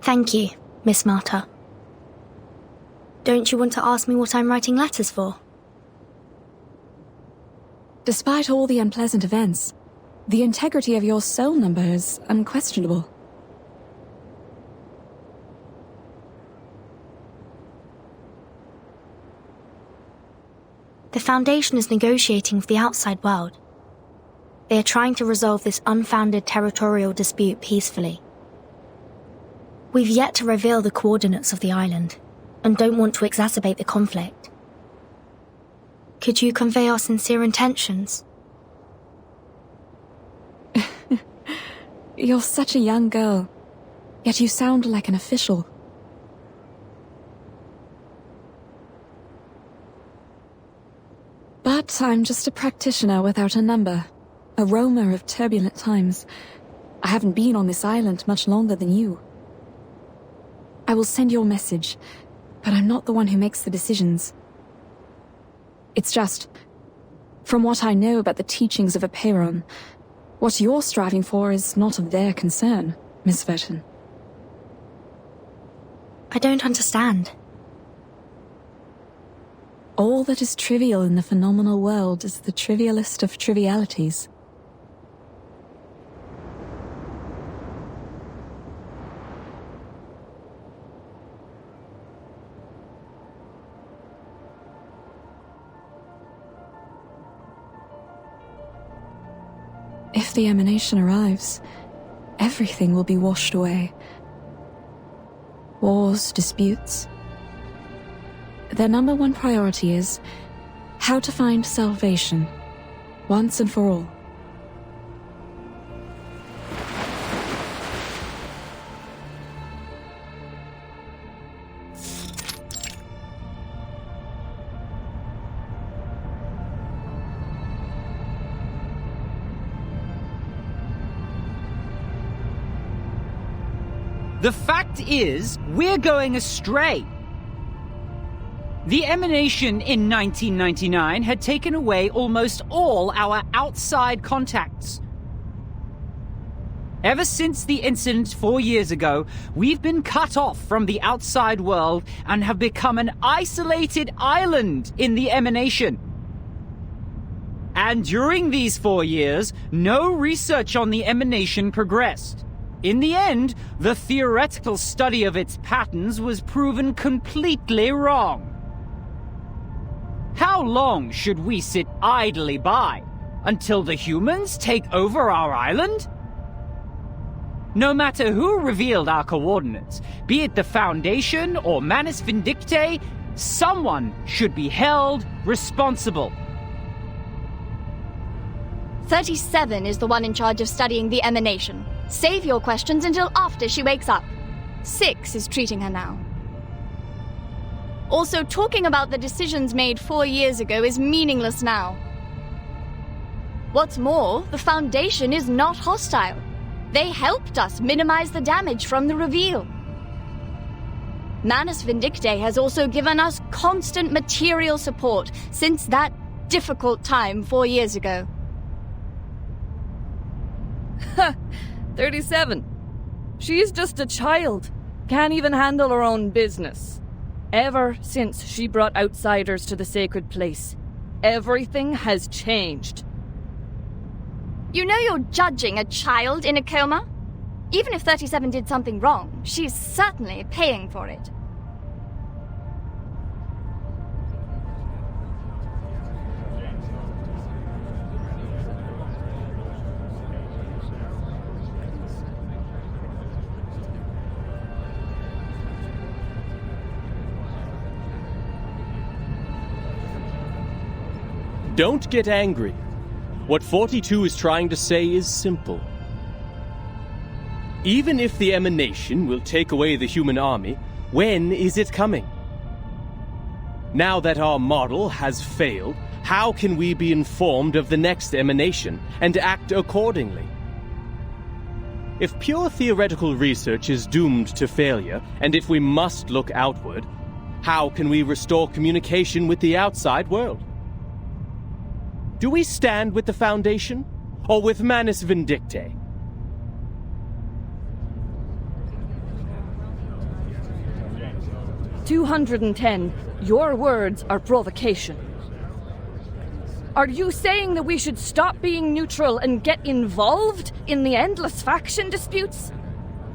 Thank you, Miss Marta. Don't you want to ask me what I'm writing letters for? Despite all the unpleasant events, the integrity of your soul number is unquestionable. The Foundation is negotiating with the outside world. They are trying to resolve this unfounded territorial dispute peacefully. We've yet to reveal the coordinates of the island, and don't want to exacerbate the conflict. Could you convey our sincere intentions? You're such a young girl, yet you sound like an official. But I'm just a practitioner without a number, a roamer of turbulent times. I haven't been on this island much longer than you. I will send your message, but I'm not the one who makes the decisions. It's just, from what I know about the teachings of Apeiron, what you're striving for is not of their concern, Miss Verton. I don't understand. All that is trivial in the phenomenal world is the trivialist of trivialities. If the emanation arrives, everything will be washed away. Wars, disputes. Their number one priority is how to find salvation, once and for all. The fact is, we're going astray. The emanation in 1999 had taken away almost all our outside contacts. Ever since the incident 4 years ago, we've been cut off from the outside world and have become an isolated island in the emanation. And during these 4 years, no research on the emanation progressed. In the end, the theoretical study of its patterns was proven completely wrong. How long should we sit idly by? Until the humans take over our island? No matter who revealed our coordinates, be it the Foundation or Manus Vindictae, someone should be held responsible. 37 is the one in charge of studying the emanation. Save your questions until after she wakes up. 6 is treating her now. Also, talking about the decisions made 4 years ago is meaningless now. What's more, the Foundation is not hostile. They helped us minimize the damage from the reveal. Manus Vindictae has also given us constant material support since that difficult time 4 years ago. 37. She's just a child. Can't even handle her own business. Ever since she brought outsiders to the sacred place, everything has changed. You know you're judging a child in a coma? Even if 37 did something wrong, she's certainly paying for it. Don't get angry. What 42 is trying to say is simple. Even if the emanation will take away the human army, when is it coming? Now that our model has failed, how can we be informed of the next emanation and act accordingly? If pure theoretical research is doomed to failure, and if we must look outward, how can we restore communication with the outside world? Do we stand with the Foundation, or with Manus Vindictae? "210, your words are provocation. Are you saying that we should stop being neutral and get involved in the endless faction disputes?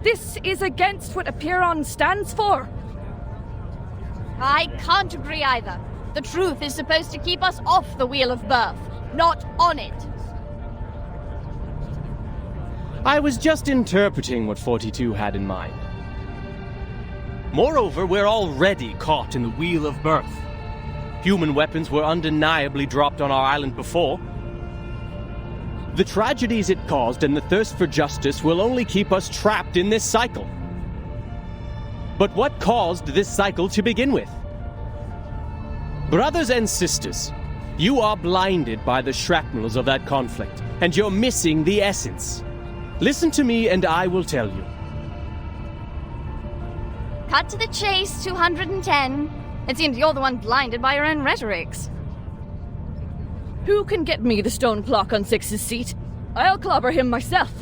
This is against what Apiron stands for." I can't agree either. The truth is supposed to keep us off the Wheel of Birth, not on it. I was just interpreting what 42 had in mind. Moreover, we're already caught in the Wheel of Birth. Human weapons were undeniably dropped on our island before. The tragedies it caused and the thirst for justice will only keep us trapped in this cycle. But what caused this cycle to begin with? Brothers and sisters, you are blinded by the shrapnels of that conflict, and you're missing the essence. Listen to me and I will tell you. Cut to the chase, 210. It seems you're the one blinded by your own rhetorics. Who can get me the stone clock on Six's seat? I'll clobber him myself.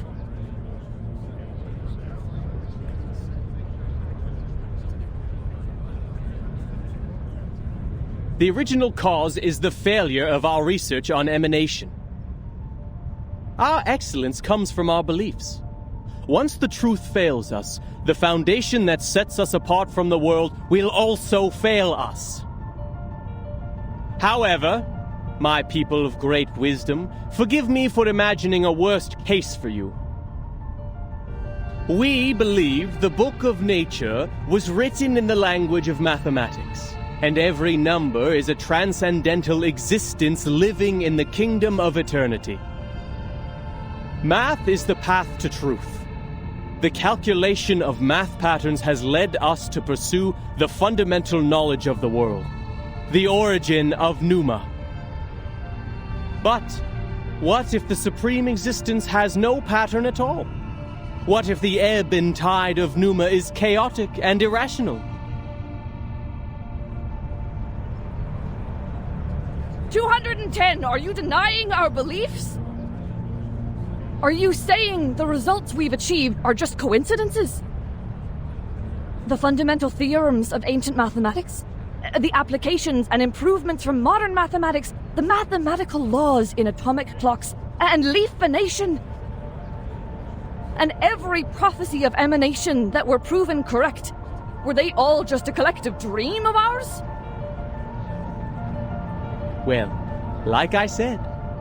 The original cause is the failure of our research on emanation. Our excellence comes from our beliefs. Once the truth fails us, the foundation that sets us apart from the world will also fail us. However, my people of great wisdom, forgive me for imagining a worst case for you. We believe the book of nature was written in the language of mathematics, and every number is a transcendental existence living in the kingdom of eternity. Math is the path to truth. The calculation of math patterns has led us to pursue the fundamental knowledge of the world, the origin of Pneuma. But what if the supreme existence has no pattern at all? What if the ebb and tide of Pneuma is chaotic and irrational? 210, are you denying our beliefs? Are you saying the results we've achieved are just coincidences? The fundamental theorems of ancient mathematics? The applications and improvements from modern mathematics? The mathematical laws in atomic clocks and leafination? And every prophecy of emanation that were proven correct, were they all just a collective dream of ours? Well, like I said,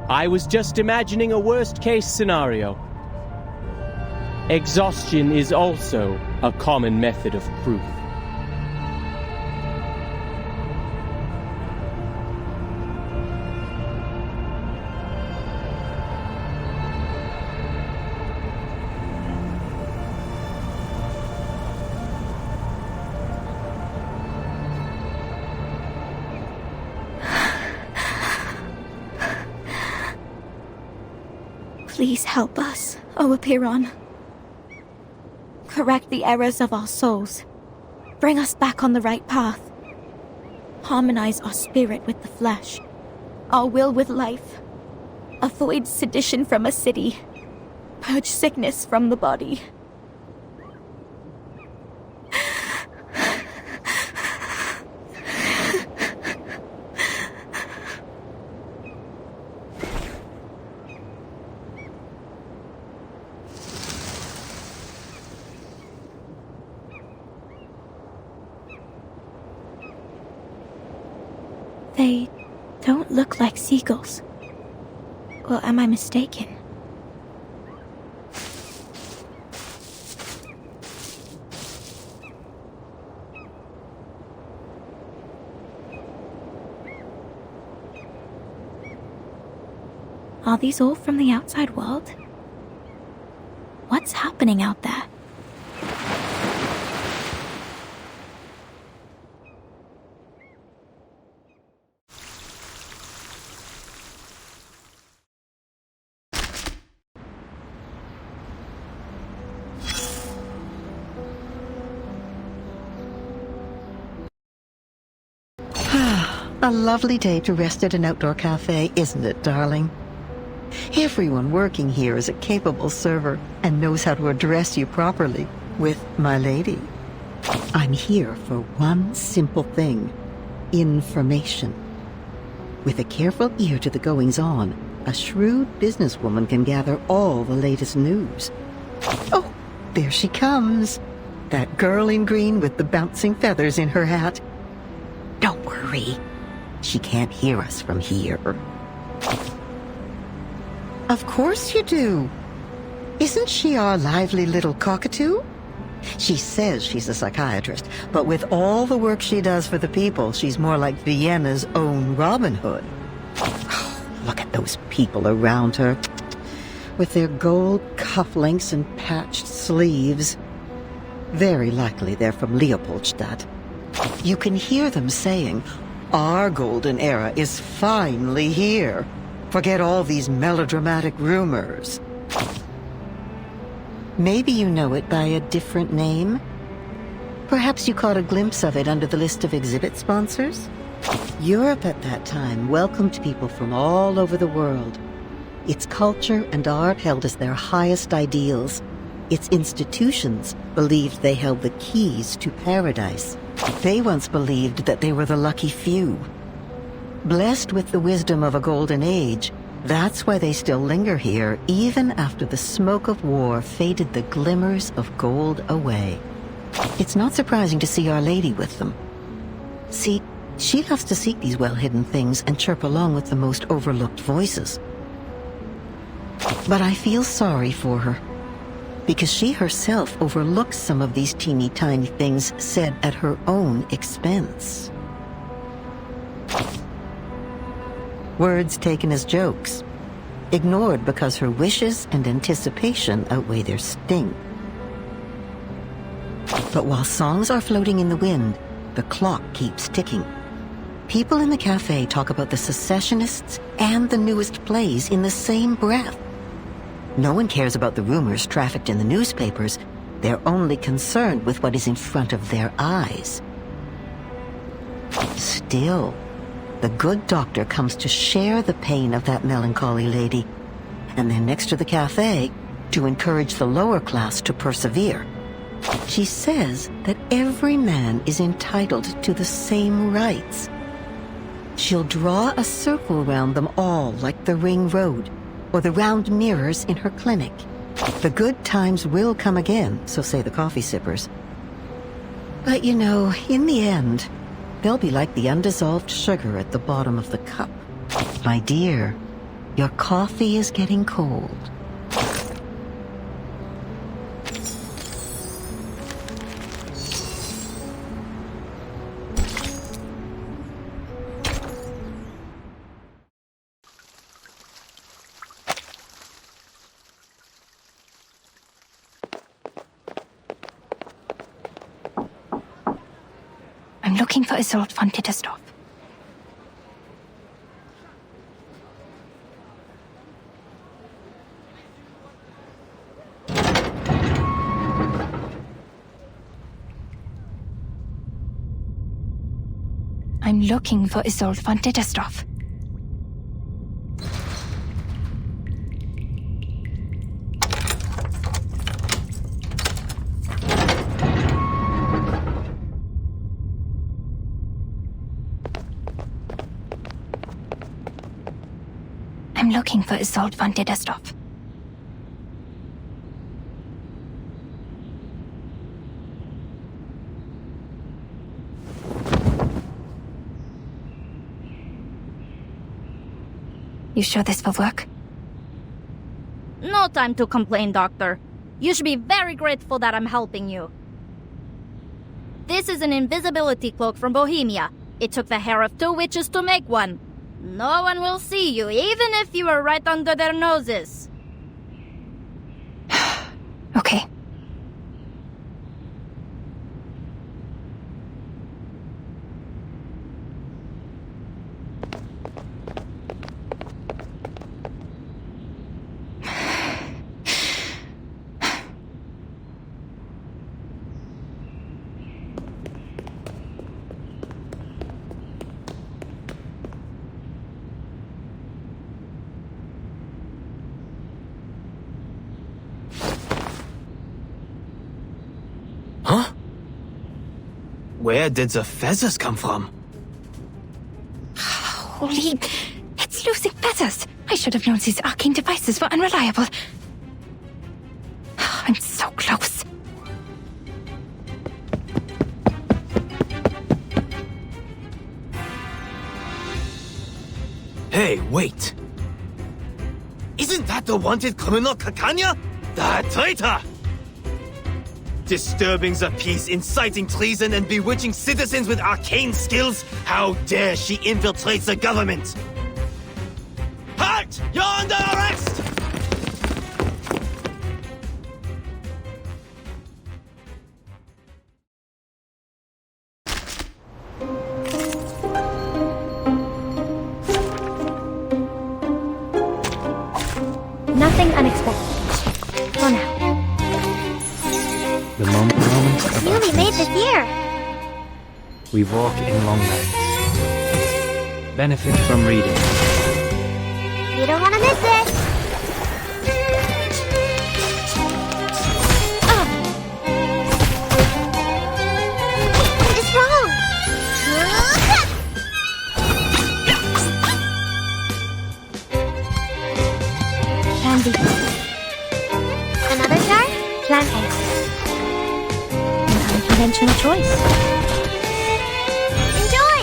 I was just imagining a worst-case scenario. Exhaustion is also a common method of proof. Please help us, O Apiron. Correct the errors of our souls. Bring us back on the right path. Harmonize our spirit with the flesh, our will with life. Avoid sedition from a city. Purge sickness from the body. They don't look like seagulls. Or am I mistaken? Are these all from the outside world? What's happening out there? A lovely day to rest at an outdoor cafe, isn't it, darling? Everyone working here is a capable server and knows how to address you properly with my lady. I'm here for one simple thing: information. With a careful ear to the goings-on, a shrewd businesswoman can gather all the latest news. Oh, there she comes. That girl in green with the bouncing feathers in her hat. Don't worry. She can't hear us from here. Of course you do. Isn't she our lively little cockatoo? She says she's a psychiatrist, but with all the work she does for the people, she's more like Vienna's own Robin Hood. Look at those people around her, with their gold cufflinks and patched sleeves. Very likely they're from Leopoldstadt. You can hear them saying, "Our golden era is finally here. Forget all these melodramatic rumors." Maybe you know it by a different name? Perhaps you caught a glimpse of it under the list of exhibit sponsors? Europe at that time welcomed people from all over the world. Its culture and art held as their highest ideals. Its institutions believed they held the keys to paradise. They once believed that they were the lucky few. Blessed with the wisdom of a golden age, that's why they still linger here, even after the smoke of war faded the glimmers of gold away. It's not surprising to see Our Lady with them. See, she loves to seek these well-hidden things and chirp along with the most overlooked voices. But I feel sorry for her, because she herself overlooks some of these teeny-tiny things said at her own expense. Words taken as jokes, ignored because her wishes and anticipation outweigh their sting. But while songs are floating in the wind, the clock keeps ticking. People in the cafe talk about the secessionists and the newest plays in the same breath. No one cares about the rumors trafficked in the newspapers. They're only concerned with what is in front of their eyes. Still, the good doctor comes to share the pain of that melancholy lady, and then next to the cafe, to encourage the lower class to persevere. She says that every man is entitled to the same rights. She'll draw a circle around them all like the ring road, or the round mirrors in her clinic. The good times will come again, so say the coffee sippers. But you know, in the end, they'll be like the undissolved sugar at the bottom of the cup. My dear, your coffee is getting cold. I'm looking for Isolde von Tittersdorf. I'm looking for Isolde von Tittersdorf. I'm looking for Isolde von Tittersdorf. You sure this will work? No time to complain, Doctor. You should be very grateful that I'm helping you. This is an invisibility cloak from Bohemia. It took the hair of 2 witches to make one. No one will see you, even if you are right under their noses. Okay. Huh? Where did the feathers come from? Holy... It's losing feathers! I should have known these arcane devices were unreliable. I'm so close. Hey, wait! Isn't that the wanted criminal Kakanya? The traitor! Disturbing the peace, inciting treason, and bewitching citizens with arcane skills? How dare she infiltrate the government? Halt! You're under arrest! Nothing unexpected. For now. The moment of Newly made this year. We walk in long nights. Benefit from reading. You don't want to miss it. What is wrong? Candy. Another jar? Plan A. An unconventional choice. Enjoy!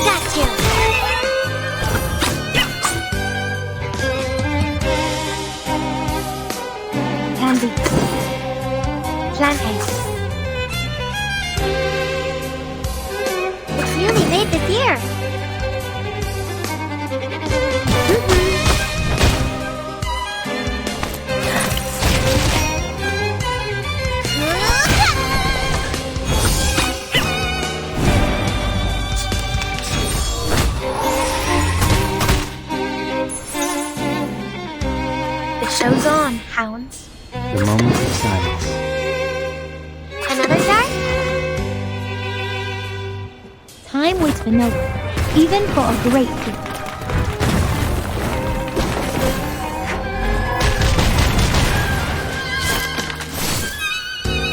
Got you! Candy. Plan A. It's newly made this year. The show's on, hounds. The moment of silence. Another jar? Time waits for no one, even for a great feat.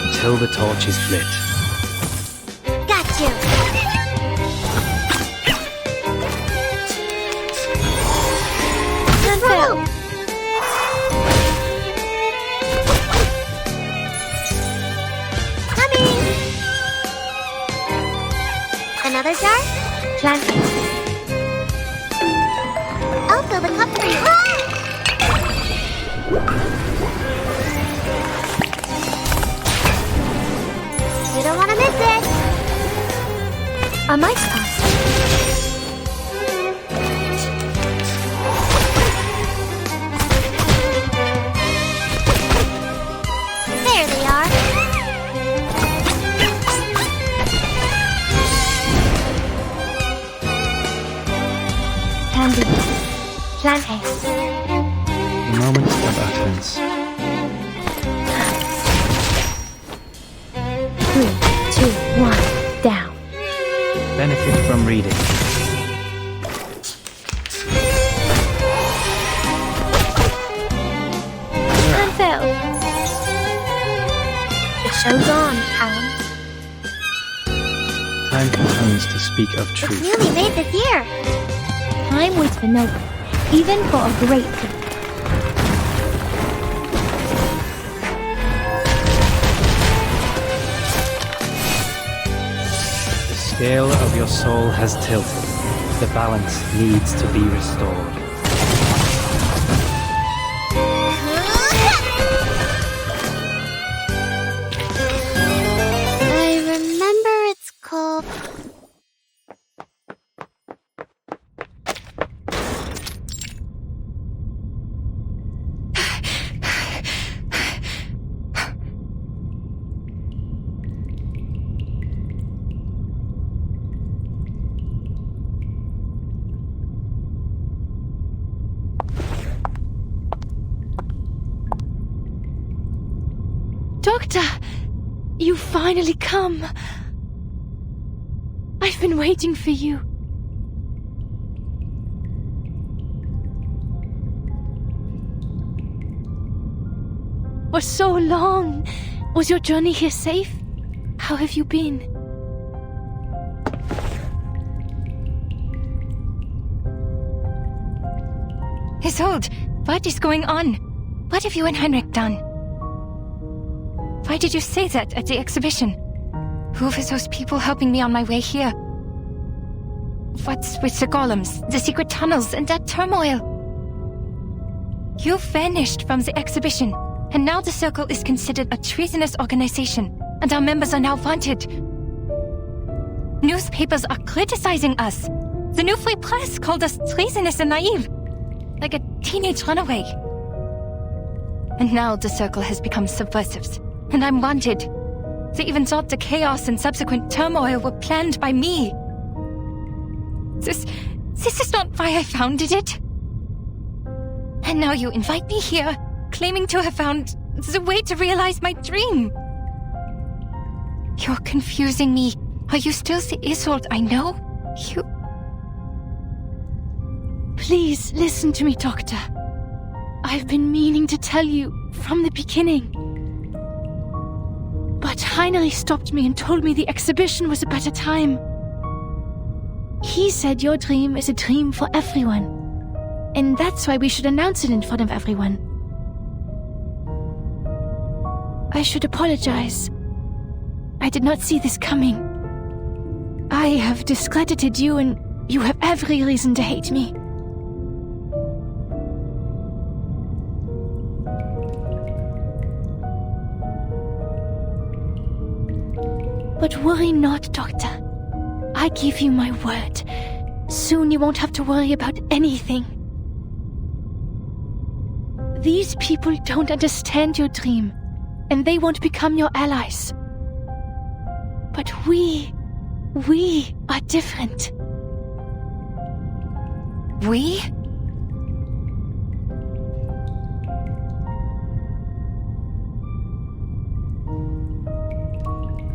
Until the torch is lit. Got you! Unfilled. Coming! Another jar? Plan A. I'll fill the cup for you. You don't want to miss it. A mice pass. There they are. Candy. Plan A. The moment of utterance. 3, 2, 1, down. Benefit from reading. Unfilled. The show's on, hounds. Time comes to speak of It's truth. newly made this year. Time waits for no one, even for a great feat. The scale of your soul has tilted. The balance needs to be restored. You finally come. I've been waiting for you. For so long. Was your journey here safe? How have you been? Isolde, what is going on? What have you and Heinrich done? Why did you say that at the exhibition? Who were those people helping me on my way here? What's with the golems, the secret tunnels, and that turmoil? You vanished from the exhibition, and now the Circle is considered a treasonous organization, and our members are now wanted. Newspapers are criticizing us. The New Free Press called us treasonous and naive, like a teenage runaway. And now the Circle has become subversives, and I'm wanted. They even thought the chaos and subsequent turmoil were planned by me. This is not why I founded it. And now you invite me here, claiming to have found the way to realize my dream. You're confusing me. Are you still the Isolde I know? You... Please listen to me, Doctor. I've been meaning to tell you from the beginning. But Heinrich stopped me and told me the exhibition was a better time. He said your dream is a dream for everyone. And that's why we should announce it in front of everyone. I should apologize. I did not see this coming. I have discredited you, and you have every reason to hate me. But worry not, Doctor. I give you my word. Soon you won't have to worry about anything. These people don't understand your dream, and they won't become your allies. But we are different. We?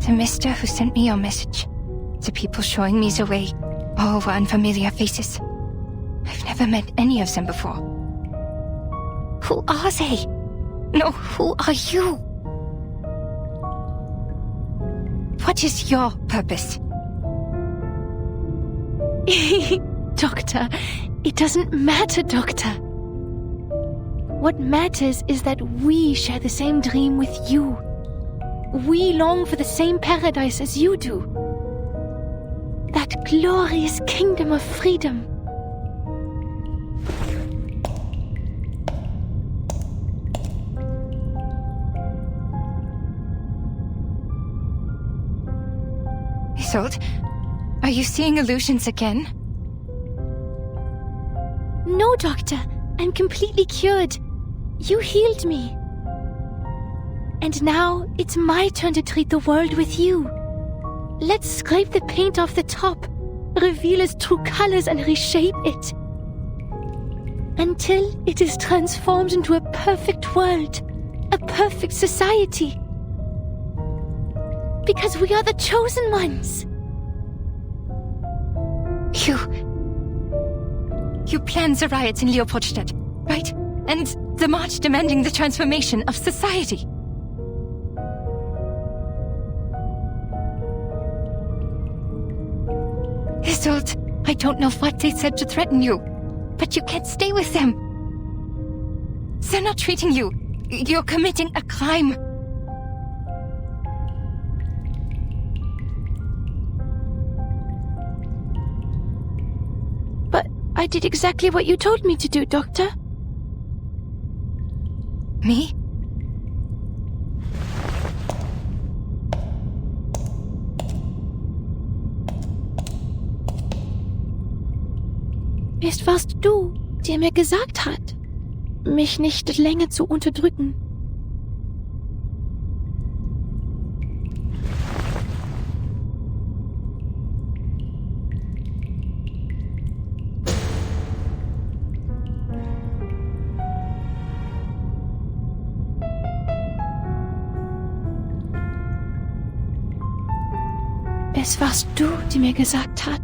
The mister who sent me your message. The people showing me the way. All were unfamiliar faces. I've never met any of them before. Who are they? No, who are you? What is your purpose? Doctor, it doesn't matter, Doctor. What matters is that we share the same dream with you. We long for the same paradise as you do. That glorious kingdom of freedom. Isolde, are you seeing illusions again? No, Doctor. I'm completely cured. You healed me. And now it's my turn to treat the world with you. Let's scrape the paint off the top, reveal its true colors, and reshape it. Until it is transformed into a perfect world, a perfect society. Because we are the chosen ones. You planned the riots in Leopoldstadt, right? And the march demanding the transformation of society. Isolde, I don't know what they said to threaten you, but you can't stay with them. They're not treating you. You're committing a crime. But I did exactly what you told me to do, Doctor. Me? Es warst du, der mir gesagt hat, mich nicht länger zu unterdrücken. Es warst du, die mir gesagt hat,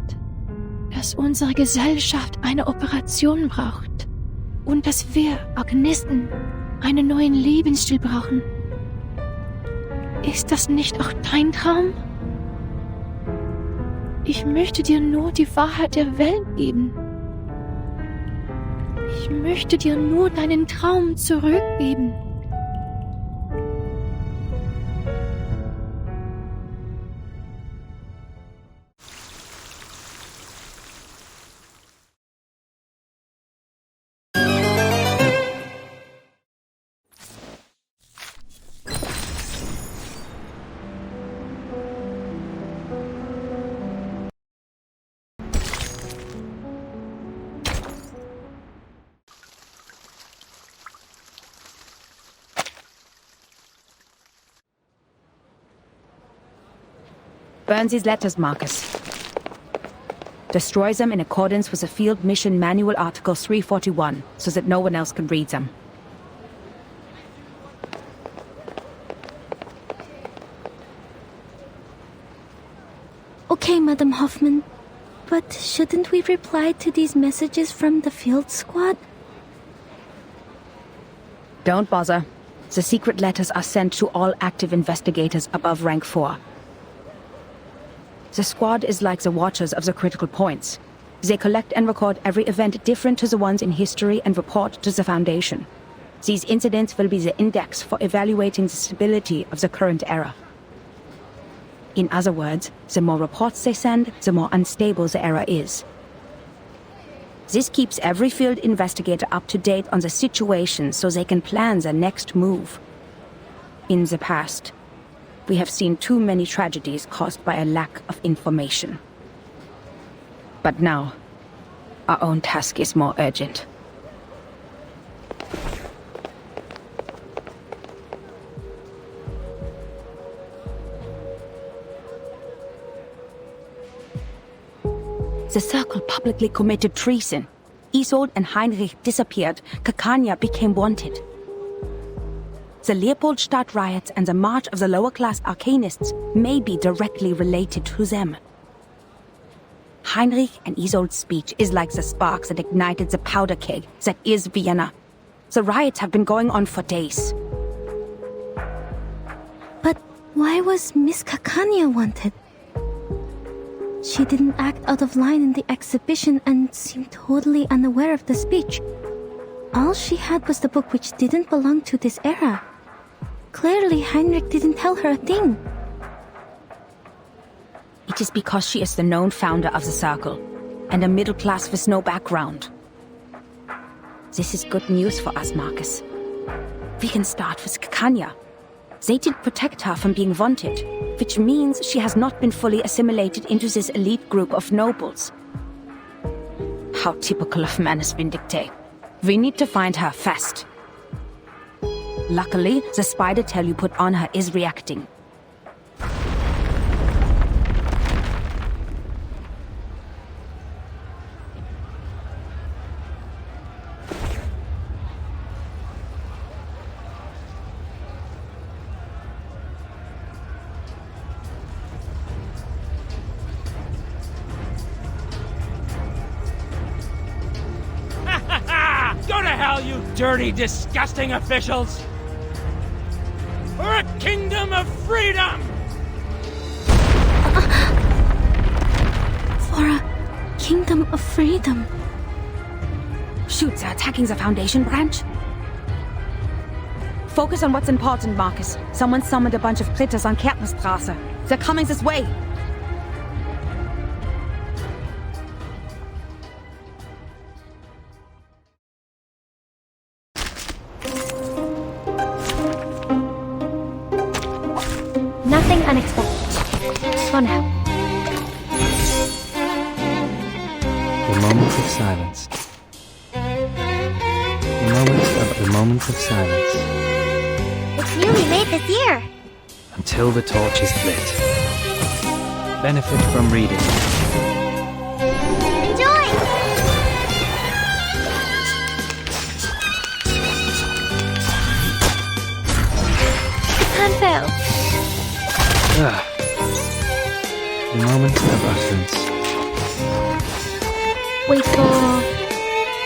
dass unsere Gesellschaft eine Operation braucht und dass wir Organisten einen neuen Lebensstil brauchen. Ist das nicht auch dein Traum? Ich möchte dir nur die Wahrheit der Welt geben. Ich möchte dir nur deinen Traum zurückgeben. Burn these letters, Marcus. Destroy them in accordance with the Field Mission Manual Article 341, so that no one else can read them. Okay, Madam Hoffman. But shouldn't we reply to these messages from the field squad? Don't bother. The secret letters are sent to all active investigators above rank 4. The squad is like the watchers of the critical points. They collect and record every event different to the ones in history and report to the Foundation. These incidents will be the index for evaluating the stability of the current era. In other words, the more reports they send, the more unstable the era is. This keeps every field investigator up to date on the situation so they can plan their next move. In the past, we have seen too many tragedies caused by a lack of information. But now, our own task is more urgent. The Circle publicly committed treason. Isolde and Heinrich disappeared. Kakanya became wanted. The Leopoldstadt riots and the march of the lower-class arcanists may be directly related to them. Heinrich and Isolde's speech is like the sparks that ignited the powder keg that is Vienna. The riots have been going on for days. But why was Miss Kakanya wanted? She didn't act out of line in the exhibition and seemed totally unaware of the speech. All she had was the book which didn't belong to this era. Clearly, Heinrich didn't tell her a thing. It is because she is the known founder of the Circle, and a middle class with no background. This is good news for us, Marcus. We can start with Kakanya. They did protect her from being wanted, which means she has not been fully assimilated into this elite group of nobles. How typical of Manus Vindictae. We need to find her fast. Luckily, the spider tail you put on her is reacting. Go to hell, you dirty, disgusting officials! For a kingdom of freedom! For a kingdom of freedom. Shoot, they're attacking the Foundation branch. Focus on what's important, Marcus. Someone summoned a bunch of critters on Kärtnerstraße. They're coming this way. Nothing unexpected. For now. The moment of silence. The moment of silence. It's newly made this year. Until the torch is lit. Benefit from reading. Enjoy! Can't fail. The moment of utterance. Wait for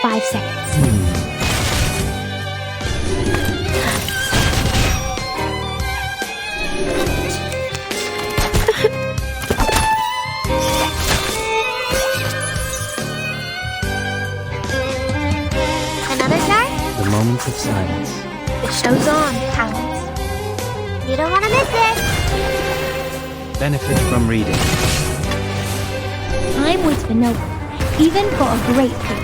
5 seconds. Another jar? The moment of silence. The show's on, hounds. You don't want to miss it. Benefit from reading. Time waits for no one, even for a great thing.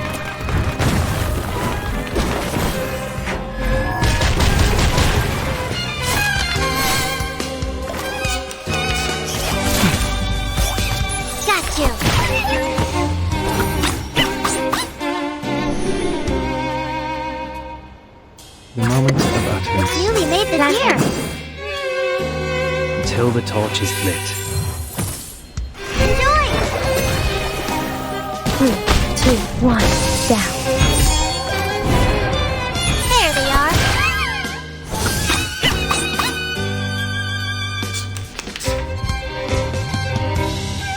Got you. The moment of utterance. Nearly made the year. Until the torch is lit. Enjoy. 3, 2, 1, down. There they are.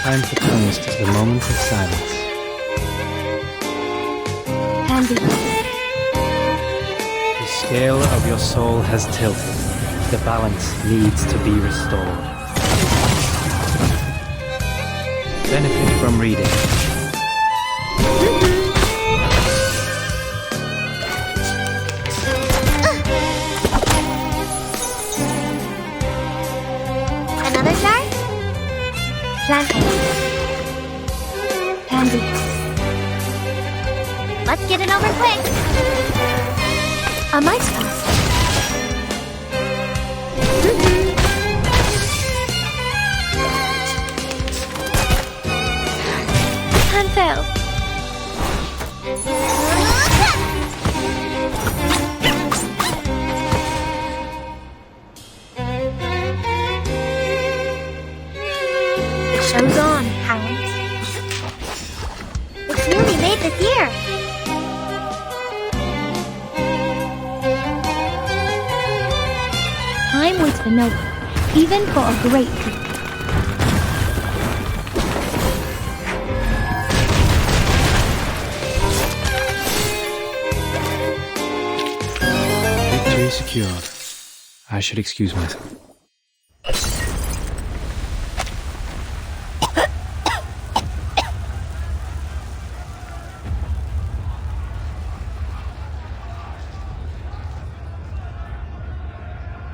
Time for toast, the moment of silence. Handy. The scale of your soul has tilted. The balance needs to be restored. Benefit from reading. Another jar? Planting. Handy. Let's get it over quick. A mice pass. Plan failed. The show's on, hounds. It's nearly made this year. Time waits for no one, even for a great thing. Victory secured. I should excuse myself.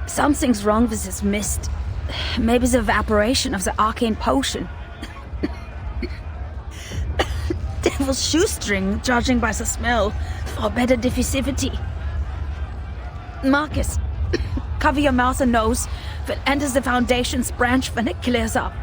Something's wrong with this mist. Maybe it's evaporation of the arcane potion. Devil's shoestring, judging by the smell, for better diffusivity. Marcus, cover your mouth and nose, but enter the Foundation's branch when it clears up.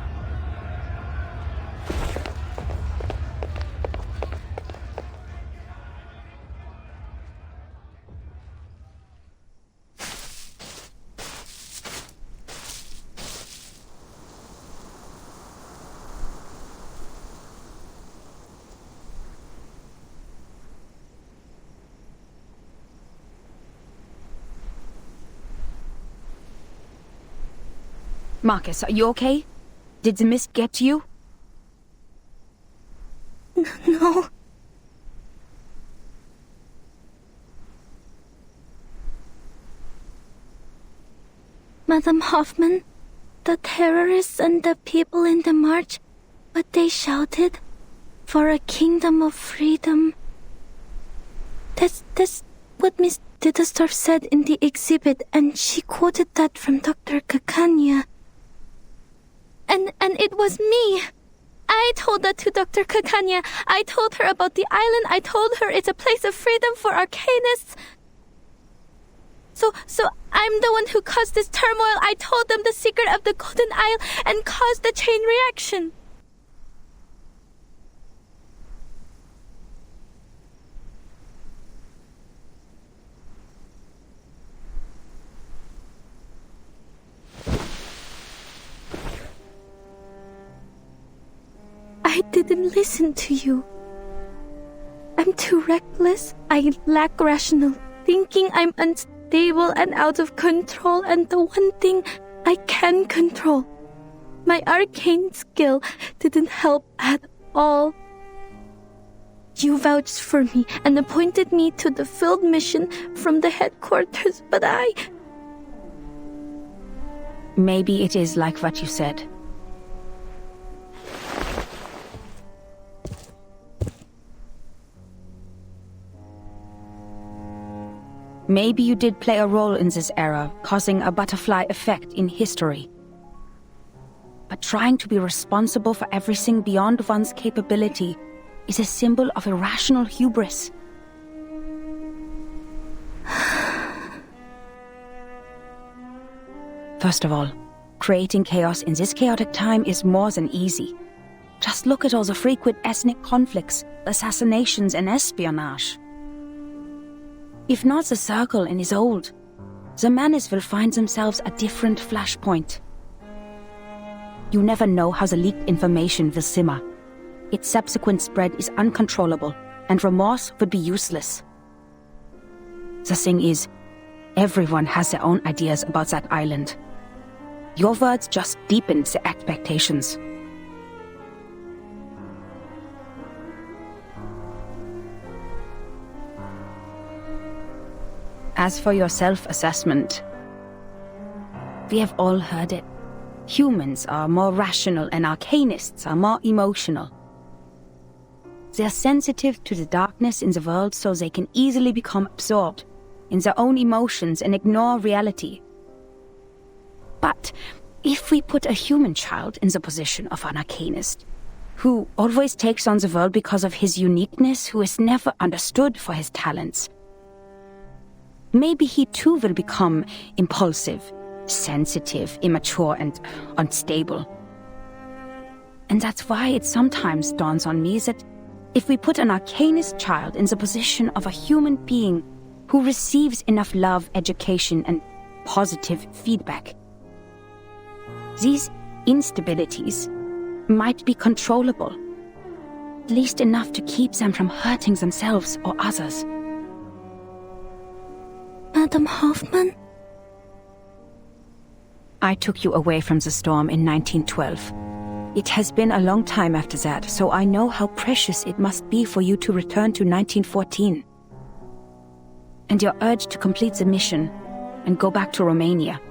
Marcus, are you okay? Did the mist get to you? No. Madam Hoffman, the terrorists and the people in the march, what they shouted, for a kingdom of freedom. That's what Miss Dittersdorf said in the exhibit, and she quoted that from Dr. Kakanya. And it was me. I told that to Dr. Kakanya. I told her about the island. I told her it's a place of freedom for arcanists. So I'm the one who caused this turmoil. I told them the secret of the Golden Isle and caused the chain reaction. I didn't listen to you. I'm too reckless. I lack rational thinking. I'm unstable and out of control. And the one thing I can control My arcane skill didn't help at all. You vouched for me and appointed me to the field mission from the headquarters, but Maybe it is like what you said. Maybe you did play a role in this era, causing a butterfly effect in history. But trying to be responsible for everything beyond one's capability is a symbol of irrational hubris. First of all, creating chaos in this chaotic time is more than easy. Just look at all the frequent ethnic conflicts, assassinations, and espionage. If not the Circle and his old, the Menace will find themselves a different flashpoint. You never know how the leaked information will simmer. Its subsequent spread is uncontrollable, and remorse would be useless. The thing is, everyone has their own ideas about that island. Your words just deepened the expectations. As for your self-assessment, we have all heard it. Humans are more rational and arcanists are more emotional. They're sensitive to the darkness in the world so they can easily become absorbed in their own emotions and ignore reality. But if we put a human child in the position of an arcanist, who always takes on the world because of his uniqueness, who is never understood for his talents, maybe he too will become impulsive, sensitive, immature, and unstable. And that's why it sometimes dawns on me that if we put an arcanist child in the position of a human being who receives enough love, education, and positive feedback, these instabilities might be controllable, at least enough to keep them from hurting themselves or others. Madam Hoffman? I took you away from the storm in 1912. It has been a long time after that, so I know how precious it must be for you to return to 1914. And your urge to complete the mission and go back to Romania.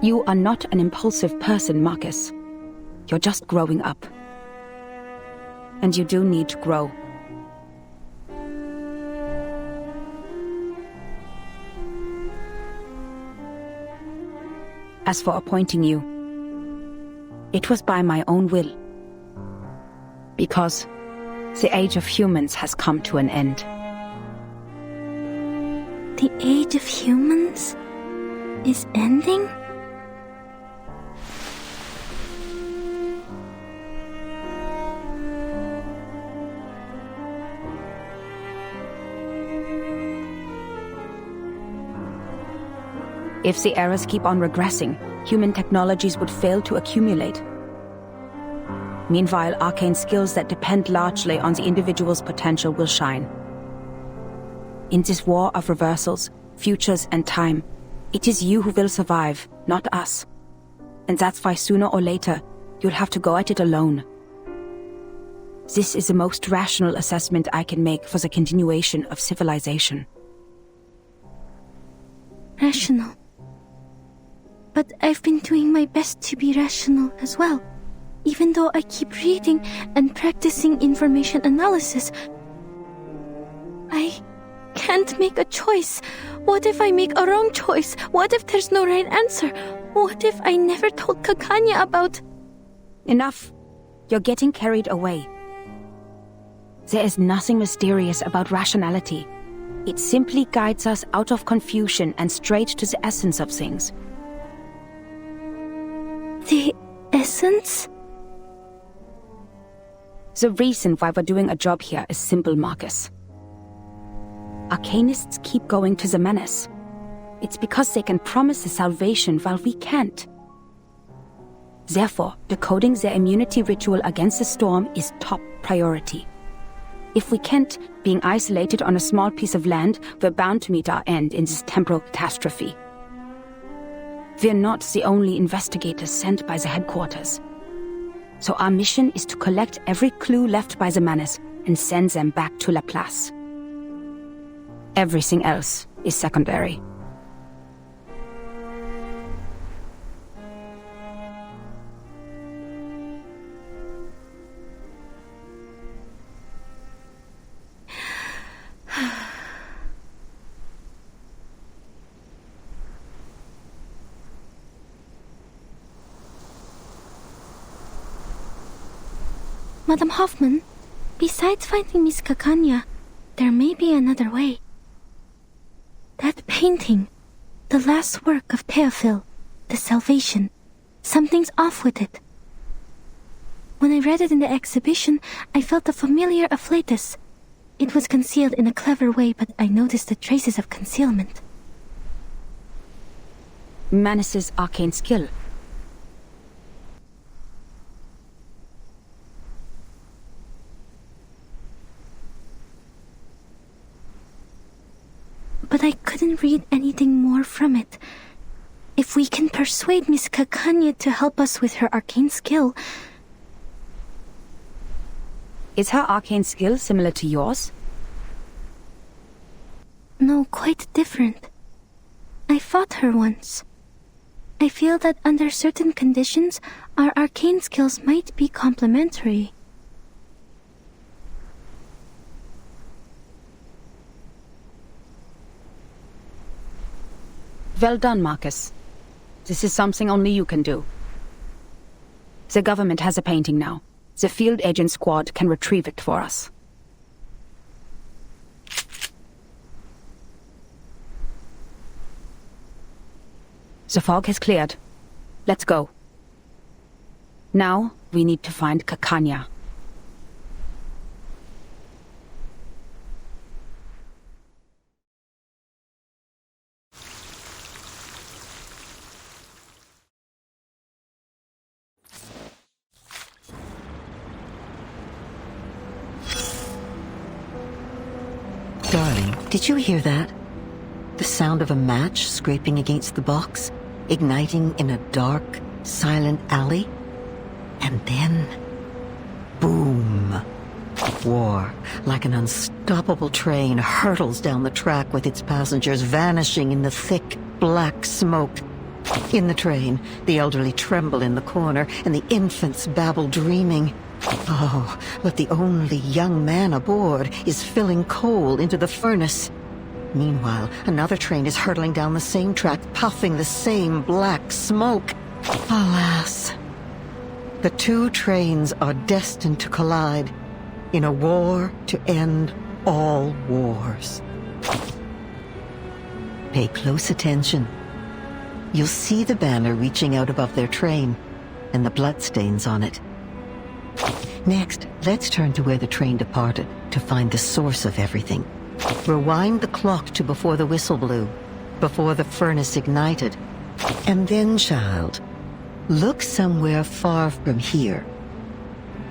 You are not an impulsive person, Marcus. You're just growing up. And you do need to grow. As for appointing you, it was by my own will. Because the age of humans has come to an end. The age of humans is ending? If the eras keep on regressing, human technologies would fail to accumulate. Meanwhile, arcane skills that depend largely on the individual's potential will shine. In this war of reversals, futures, and time, it is you who will survive, not us. And that's why sooner or later, you'll have to go at it alone. This is the most rational assessment I can make for the continuation of civilization. Rational. But I've been doing my best to be rational as well. Even though I keep reading and practicing information analysis, I can't make a choice. What if I make a wrong choice? What if there's no right answer? What if I never told Kakanya about... Enough. You're getting carried away. There is nothing mysterious about rationality. It simply guides us out of confusion and straight to the essence of things. The essence? The reason why we're doing a job here is simple, Marcus. Arcanists keep going to the Menace. It's because they can promise the salvation while we can't. Therefore, decoding their immunity ritual against the storm is top priority. If we can't, being isolated on a small piece of land, we're bound to meet our end in this temporal catastrophe. We're not the only investigators sent by the headquarters. So our mission is to collect every clue left by the Manus and send them back to La Place. Everything else is secondary. Madam Hoffman, besides finding Miss Kakanya, there may be another way. That painting, the last work of Theophil, The Salvation, something's off with it. When I read it in the exhibition, I felt a familiar afflatus. It was concealed in a clever way, but I noticed the traces of concealment. Manus's arcane skill. But I couldn't read anything more from it. If we can persuade Miss Kakanya to help us with her arcane skill... Is her arcane skill similar to yours? No, quite different. I fought her once. I feel that under certain conditions, our arcane skills might be complementary. Well done, Marcus. This is something only you can do. The government has a painting now. The field agent squad can retrieve it for us. The fog has cleared. Let's go. Now, we need to find Kakanya. Darling, did you hear that? The sound of a match scraping against the box, igniting in a dark, silent alley. And then... boom! War, like an unstoppable train, hurtles down the track with its passengers vanishing in the thick, black smoke. In the train, the elderly tremble in the corner, and the infants babble dreaming. Oh, but the only young man aboard is filling coal into the furnace. Meanwhile, another train is hurtling down the same track, puffing the same black smoke. Alas, the two trains are destined to collide in a war to end all wars. Pay close attention. You'll see the banner reaching out above their train, and the bloodstains on it. Next, let's turn to where the train departed to find the source of everything. Rewind the clock to before the whistle blew, before the furnace ignited. And then, child, look somewhere far from here.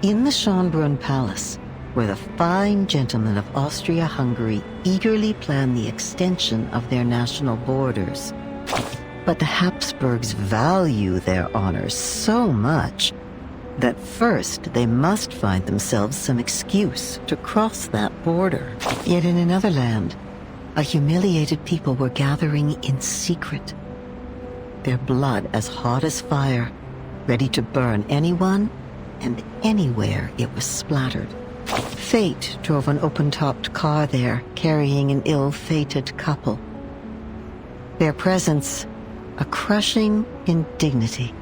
In the Schönbrunn Palace, where the fine gentlemen of Austria-Hungary eagerly plan the extension of their national borders. But the Habsburgs value their honors so much that first they must find themselves some excuse to cross that border. Yet in another land, a humiliated people were gathering in secret, their blood as hot as fire, ready to burn anyone and anywhere it was splattered. Fate drove an open-topped car there, carrying an ill-fated couple. Their presence, a crushing indignity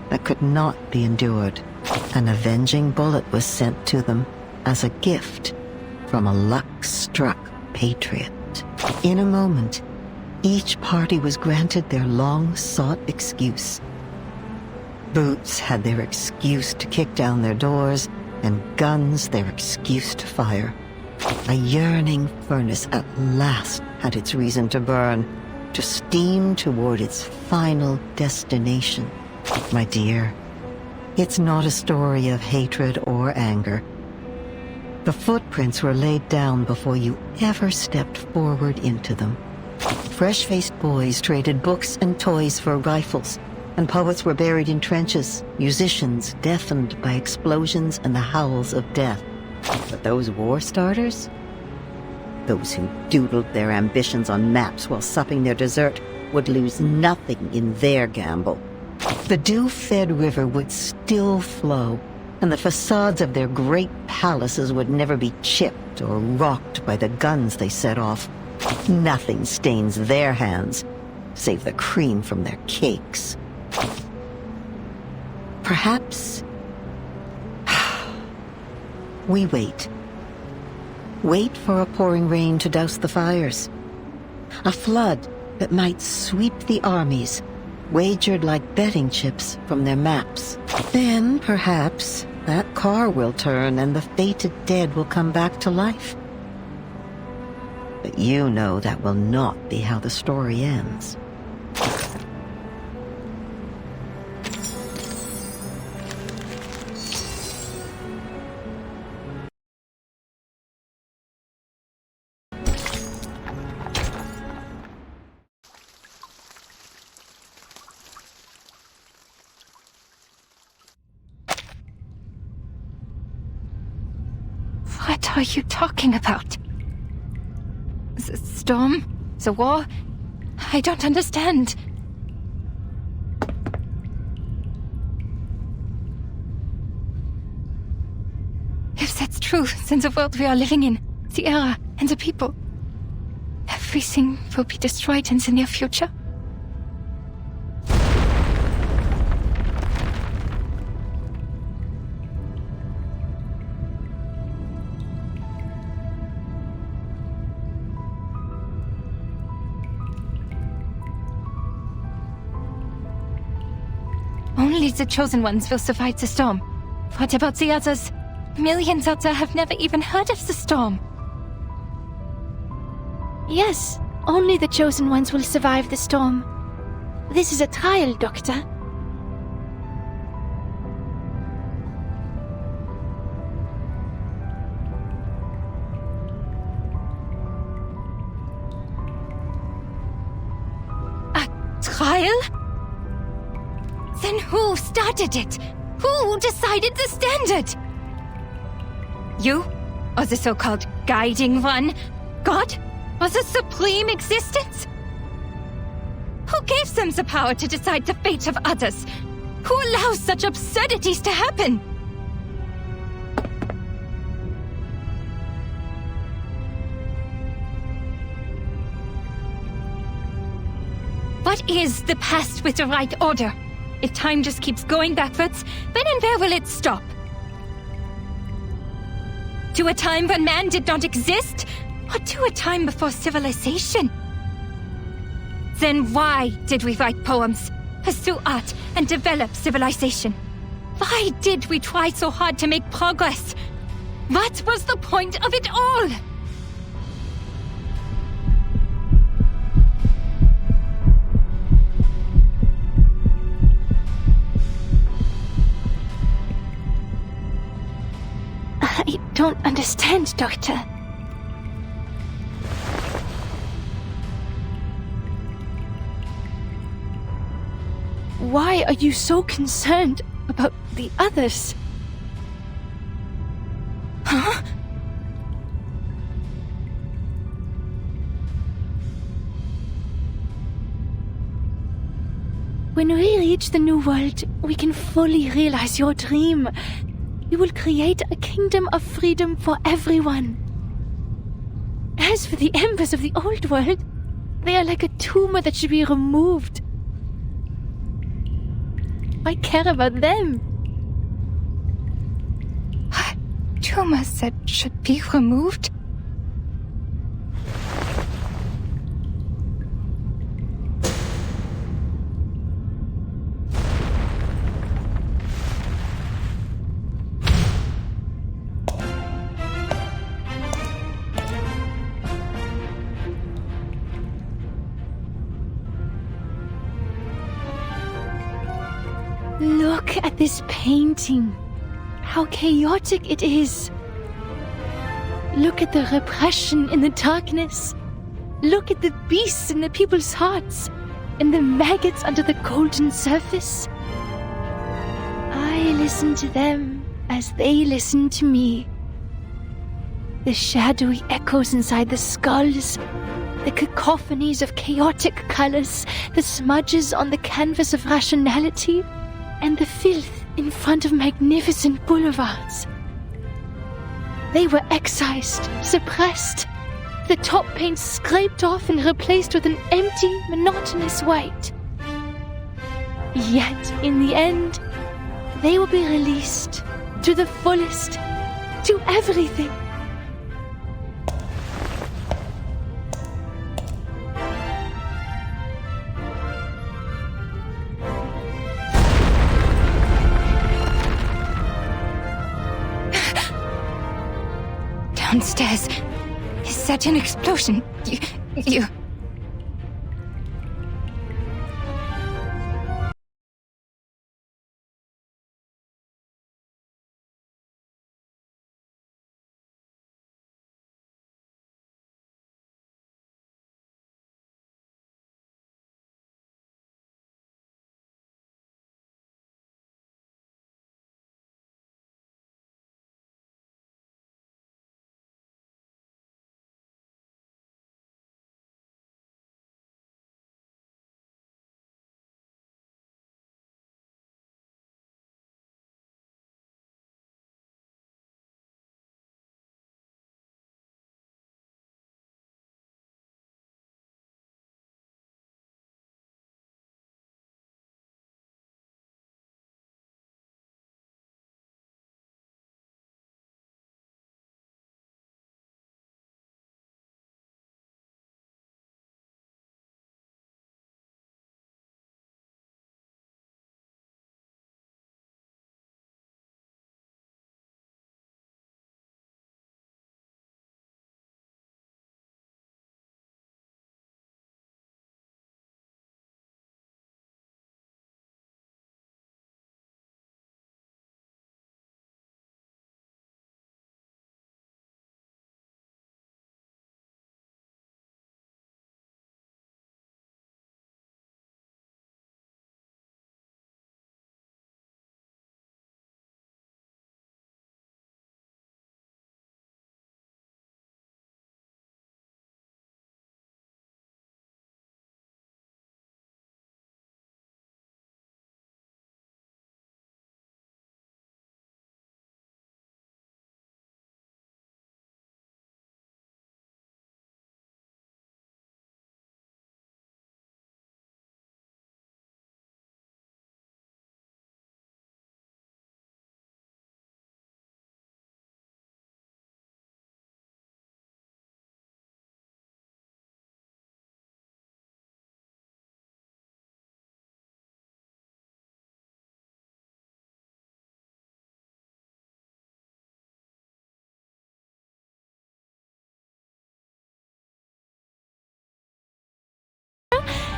that could not be endured. An avenging bullet was sent to them as a gift from a luck-struck patriot. In a moment, each party was granted their long-sought excuse. Boots had their excuse to kick down their doors, and guns their excuse to fire. A yearning furnace at last had its reason to burn, to steam toward its final destination. My dear, it's not a story of hatred or anger. The footprints were laid down before you ever stepped forward into them. Fresh-faced boys traded books and toys for rifles, and poets were buried in trenches, musicians deafened by explosions and the howls of death. But those war starters? Those who doodled their ambitions on maps while supping their dessert would lose nothing in their gamble. The dew-fed river would still flow, and the facades of their great palaces would never be chipped or rocked by the guns they set off. Nothing stains their hands, save the cream from their cakes. Perhaps we wait. Wait for a pouring rain to douse the fires. A flood that might sweep the armies, wagered like betting chips from their maps. Then, perhaps, that car will turn and the fated dead will come back to life. But you know that will not be how the story ends. What are you talking about? Storm? The war? I don't understand. If that's true, then the world we are living in, the era, and the people, everything will be destroyed in the near future. Only the chosen ones will survive the storm. What about the others? Millions out there have never even heard of the storm. Yes, only the chosen ones will survive the storm. This is a trial, Doctor. A trial? Then who started it? Who decided the standard? You? Or the so-called guiding one? God? Or the supreme existence? Who gave them the power to decide the fate of others? Who allows such absurdities to happen? What is the past with the right order? If time just keeps going backwards, when and where will it stop? To a time when man did not exist? Or to a time before civilization? Then why did we write poems, pursue art, and develop civilization? Why did we try so hard to make progress? What was the point of it all? I don't understand, Doctor. Why are you so concerned about the others? Huh? When we reach the New World, we can fully realize your dream. We will create a kingdom of freedom for everyone. As for the embers of the Old World, they are like a tumor that should be removed. I care about them. Tumors that should be removed? Look at this painting. How chaotic it is. Look at the repression in the darkness. Look at the beasts in the people's hearts, and the maggots under the golden surface. I listen to them as they listen to me. The shadowy echoes inside the skulls, the cacophonies of chaotic colors, the smudges on the canvas of rationality, and the filth in front of magnificent boulevards. They were excised, suppressed, the top paint scraped off and replaced with an empty, monotonous white. Yet, in the end, they will be released to the fullest, to everything. Downstairs. Is that an explosion? You...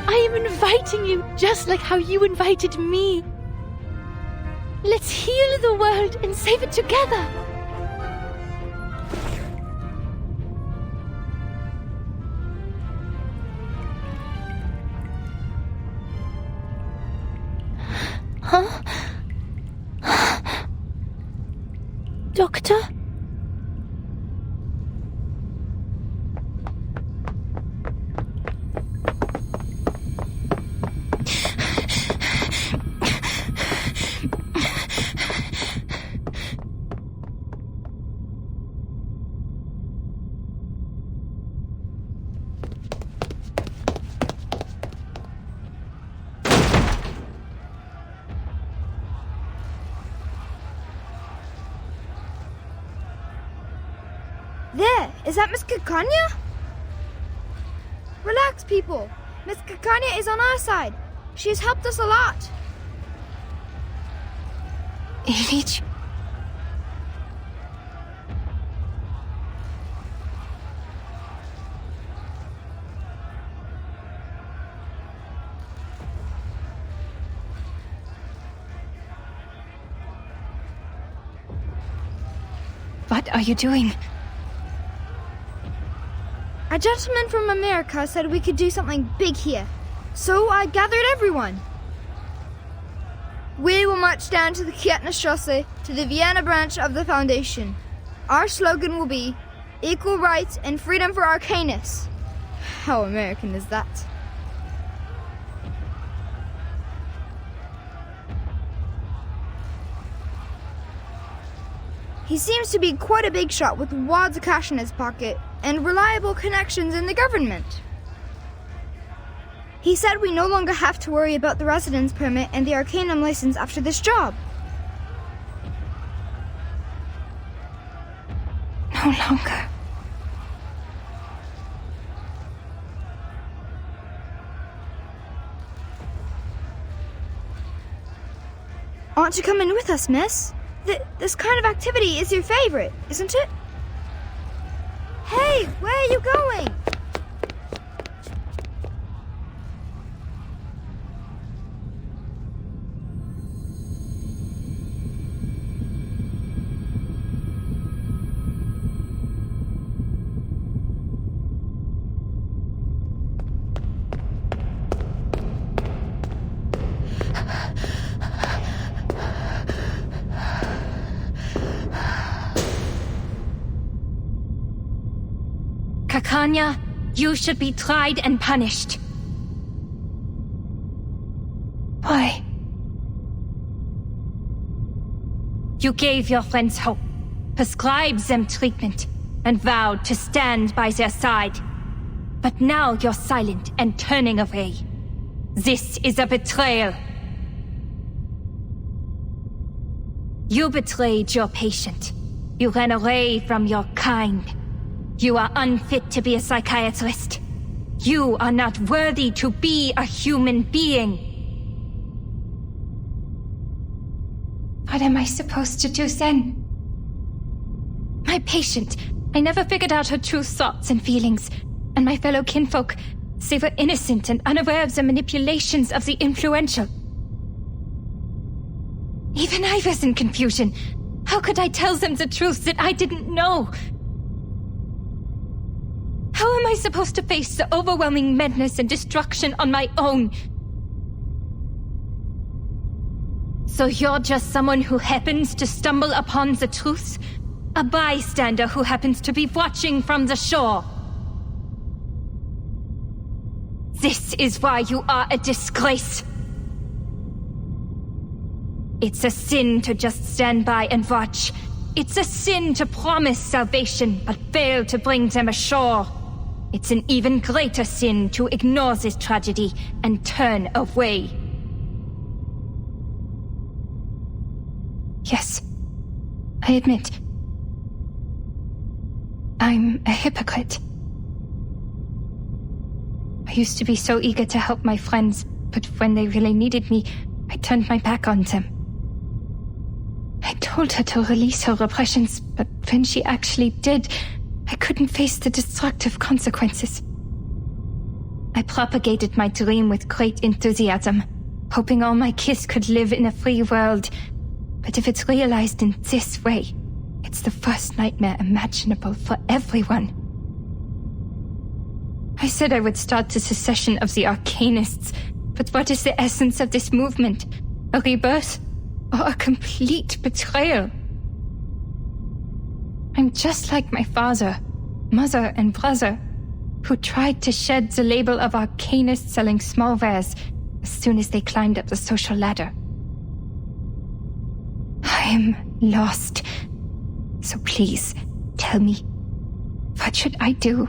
I am inviting you just like how you invited me. Let's heal the world and save it together. Huh? Doctor? There, is that Miss Kikanya? Relax, people. Miss Kikanya is on our side. She has helped us a lot. Ilich? What are you doing? A gentleman from America said we could do something big here, so I gathered everyone. We will march down to the Kärntnerstrasse to the Vienna branch of the Foundation. Our slogan will be equal rights and freedom for Arcanus. How American is that? He seems to be quite a big shot with wads of cash in his pocket and reliable connections in the government. He said we no longer have to worry about the residence permit and the Arcanum license after this job. No longer. Want to come in with us, miss? This kind of activity is your favorite, isn't it? Hey, where are you going? Kakanya, you should be tried and punished. Why? You gave your friends hope, prescribed them treatment, and vowed to stand by their side. But now you're silent and turning away. This is a betrayal. You betrayed your patient. You ran away from your kind. You are unfit to be a psychiatrist. You are not worthy to be a human being. What am I supposed to do then? My patient, I never figured out her true thoughts and feelings. And my fellow kinfolk, they were innocent and unaware of the manipulations of the influential. Even I was in confusion. How could I tell them the truth that I didn't know? How am I supposed to face the overwhelming madness and destruction on my own? So you're just someone who happens to stumble upon the truth? A bystander who happens to be watching from the shore? This is why you are a disgrace. It's a sin to just stand by and watch. It's a sin to promise salvation, but fail to bring them ashore. It's an even greater sin to ignore this tragedy and turn away. Yes, I admit. I'm a hypocrite. I used to be so eager to help my friends, but when they really needed me, I turned my back on them. I told her to release her repressions, but when she actually did, I couldn't face the destructive consequences. I propagated my dream with great enthusiasm, hoping all my kids could live in a free world. But if it's realized in this way, it's the worst nightmare imaginable for everyone. I said I would start the secession of the Arcanists, but what is the essence of this movement? A rebirth? Or a complete betrayal? I'm just like my father, mother, and brother, who tried to shed the label of Arcanist selling small wares as soon as they climbed up the social ladder. I'm lost. So please, tell me, what should I do?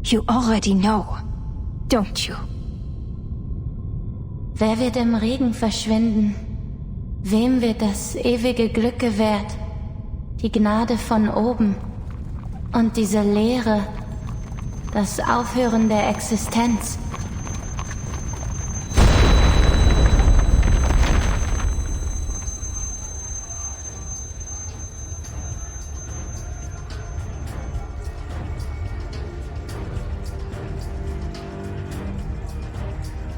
You already know, don't you? Wer wird im Regen verschwinden? Wem wird das ewige Glück gewährt? Die Gnade von oben und diese Leere, das Aufhören der Existenz.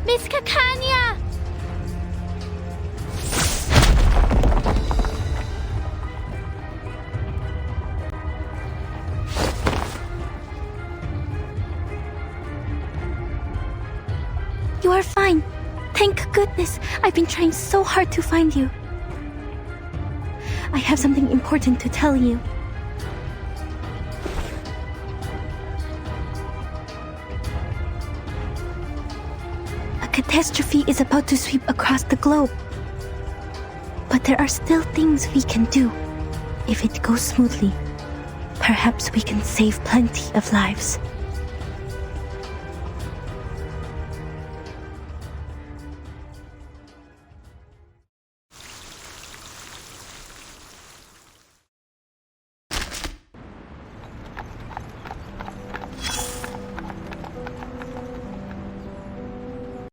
Miss Kakanya! Thank goodness! I've been trying so hard to find you. I have something important to tell you. A catastrophe is about to sweep across the globe. But there are still things we can do. If it goes smoothly, perhaps we can save plenty of lives.